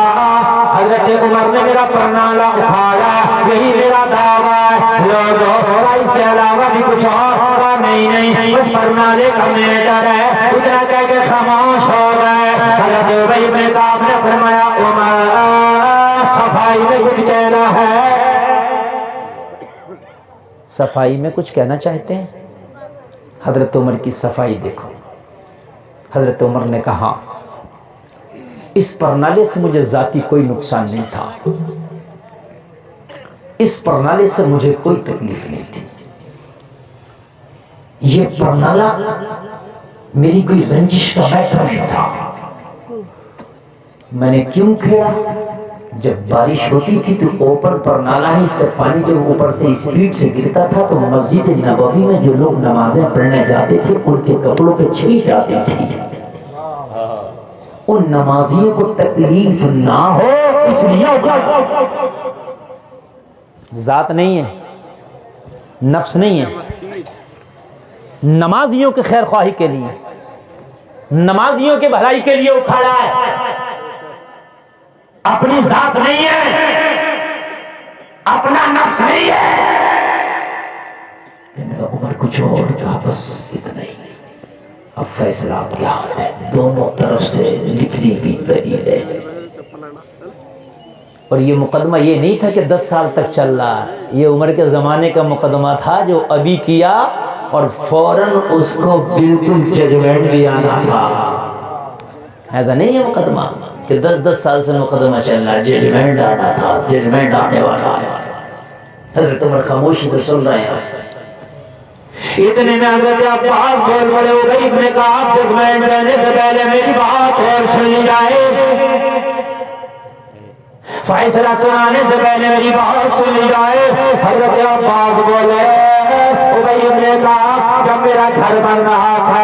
حضرت عمر نے میرا پرنالا اٹھایا, یہی میرا دعویٰ ہے. لوگوں اس کے علاوہ بھی کچھ اور ہوگا نہیں, اس پرنالے کا میٹر ہے. اتنا کہہ کے خاموش ہو گئے. حضرت ابی نے فرمایا عمر صفائی میں کچھ کہنا ہے. صفائی میں کچھ کہنا چاہتے ہیں؟ حضرت عمر کی صفائی دیکھو. حضرت عمر نے کہا اس پرنالے سے مجھے ذاتی کوئی نقصان نہیں تھا, اس پرنالے سے مجھے کوئی تکلیف نہیں تھی. یہ پرنالہ میری کوئی رنجش کا میٹر نہیں تھا. میں نے کیوں کھیلا؟ جب بارش ہوتی تھی تو اوپر پرنالہ ہی سے پانی جو اوپر سے اسپیڈ سے گرتا تھا تو مسجد نبوی میں جو لوگ نمازیں پڑھنے جاتے تھے ان کے کپڑوں پہ چھینٹ آتی تھی. ان نمازیوں کو تکلیف نہ ہو اس لیے ذات نہیں ہے, نفس نہیں ہے, نمازیوں کے خیر خواہی کے لیے, نمازیوں کے بھلائی کے لیے اکھاڑا ہے, اپنی ذات نہیں ہے, اپنا نفس نہیں ہے. عمر کچھ اور کہا بس اتنا ہی. اب فیصلہ آپ کیا ہے, دونوں طرف سے لکھنی بھی دلیل ہے. اور یہ مقدمہ یہ نہیں تھا کہ 10 سال تک چل رہا, یہ عمر کے زمانے کا مقدمہ تھا جو ابھی کیا اور فوراً اس کو بالکل ججمنٹ بھی آنا تھا. ایسا نہیں ہے مقدمہ کہ 10 سال سے مقدمہ چل رہا ہے, ججمنٹ آنا تھا, ججمنٹ آنے والا ہے. حضرت عمر خاموشی سے سن رہے ہیں. اتنے میں حضرت عباس بول پڑے, ابی نے کہا ججمنٹ دینے سے پہلے میری بات اور سنی جائے, فیصلہ سنانے سے پہلے میری بات سنی جائے. حضرت عباس بولے, ابی نے کہا جب میرا گھر بن رہا تھا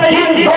3 2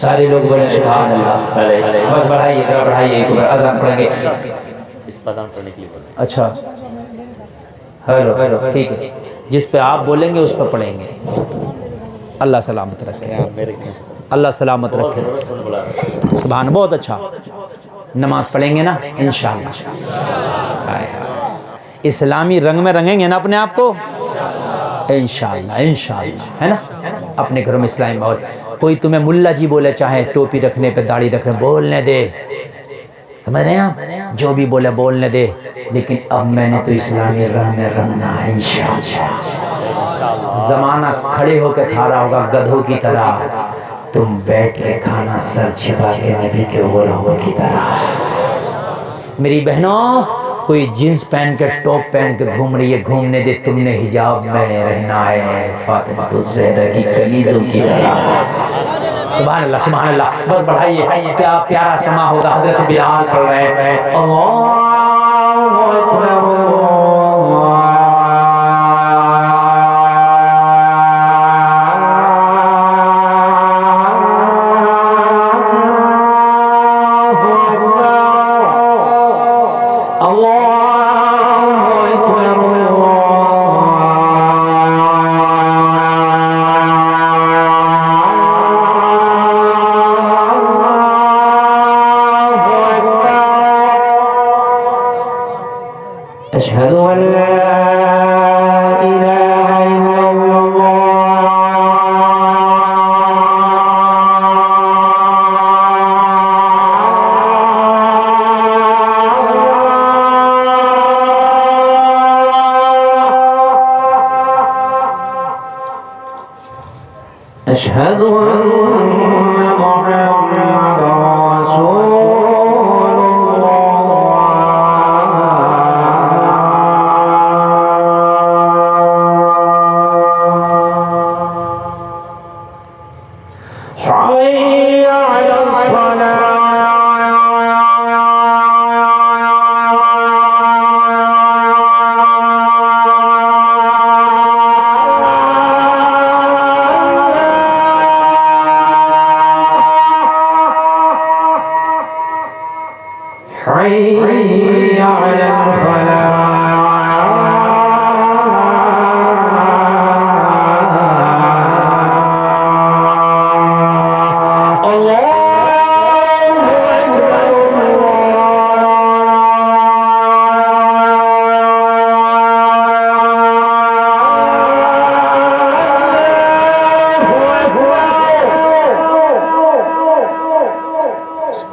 سارے لوگ بولے سبحان اللہ. بس بڑھائیے ذرا بڑھائیے, ایک بار اذان پڑھیں گے. اس پتہ پڑھنے کے لیے بولے. اچھا ہیلو ٹھیک ہے, جس پہ آپ بولیں گے اس پہ پڑھیں گے. اللہ سلامت رکھے, اللہ سلامت رکھے. سبحان, بہت اچھا. نماز پڑھیں گے نا انشاءاللہ, اسلامی رنگ میں رنگیں گے نا اپنے آپ کو انشاءاللہ, انشاءاللہ, ہے نا. اپنے گھروں میں اسلامی ماحول. کوئی تمہیں ملا جی بولے, چاہے ٹوپی رکھنے پہ داڑھی رکھنے, بولنے دے, سمجھ رہے ہیں آپ, جو بھی بولے بولنے دے, لیکن اب میں نے تو اسلامی رنگ میں رنگنا ہے انشاءاللہ. زمانہ کھڑے ہو کے کھا رہا ہوگا گدھوں کی طرح, تم بیٹھ کے کھانا سر چھپا کے نبی کے غلاموں کی طرح. میری بہنوں, کوئی جینس پہن کے ٹاپ پہن کے گھوم رہی ہے, گھومنے دے, تم نے حجاب میں رہنا ہے فاطمہ الزہرا کی کنیزوں کی طرح. سبحان اللہ, سبحان اللہ. بس بڑھائیے, کیا پیارا سما ہوگا. حضرت بلال پڑھ رہے ہیں اللہ اکبر. أشهد أن لا إله إلا الله. أشهد أن محمدا رسول حي على الصلاة حي على الفلاح.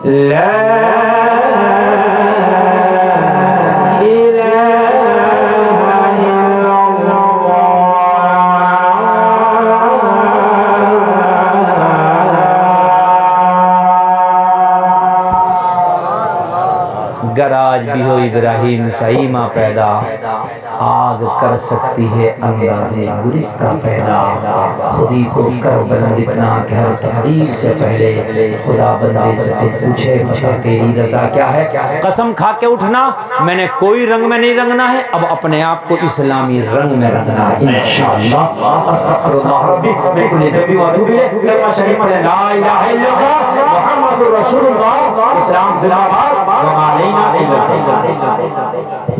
لا گر آج بھی ہو ابراہیم سعیمہ پیدا, آگ کر سکتی ہے اندازے گلستہ پیدا. خودی کو کر بلند اتنا کہ ہر تحریر سے پہلے خدا بندے سے پوچھے بتا تیری رضا کیا ہے. قسم کھا کے اٹھنا, میں نے کوئی رنگ میں نہیں رنگنا ہے, اب اپنے آپ کو اسلامی رنگ میں رنگنا ہے انشاءاللہ. استغفر اللہ ربی من کل ذنب واتوب الیہ. کلمہ شریف پڑھیں, لا الہ الا اللہ محمد رسول اللہ. اسلام زندہ باد, وما علینا الا البلاغ.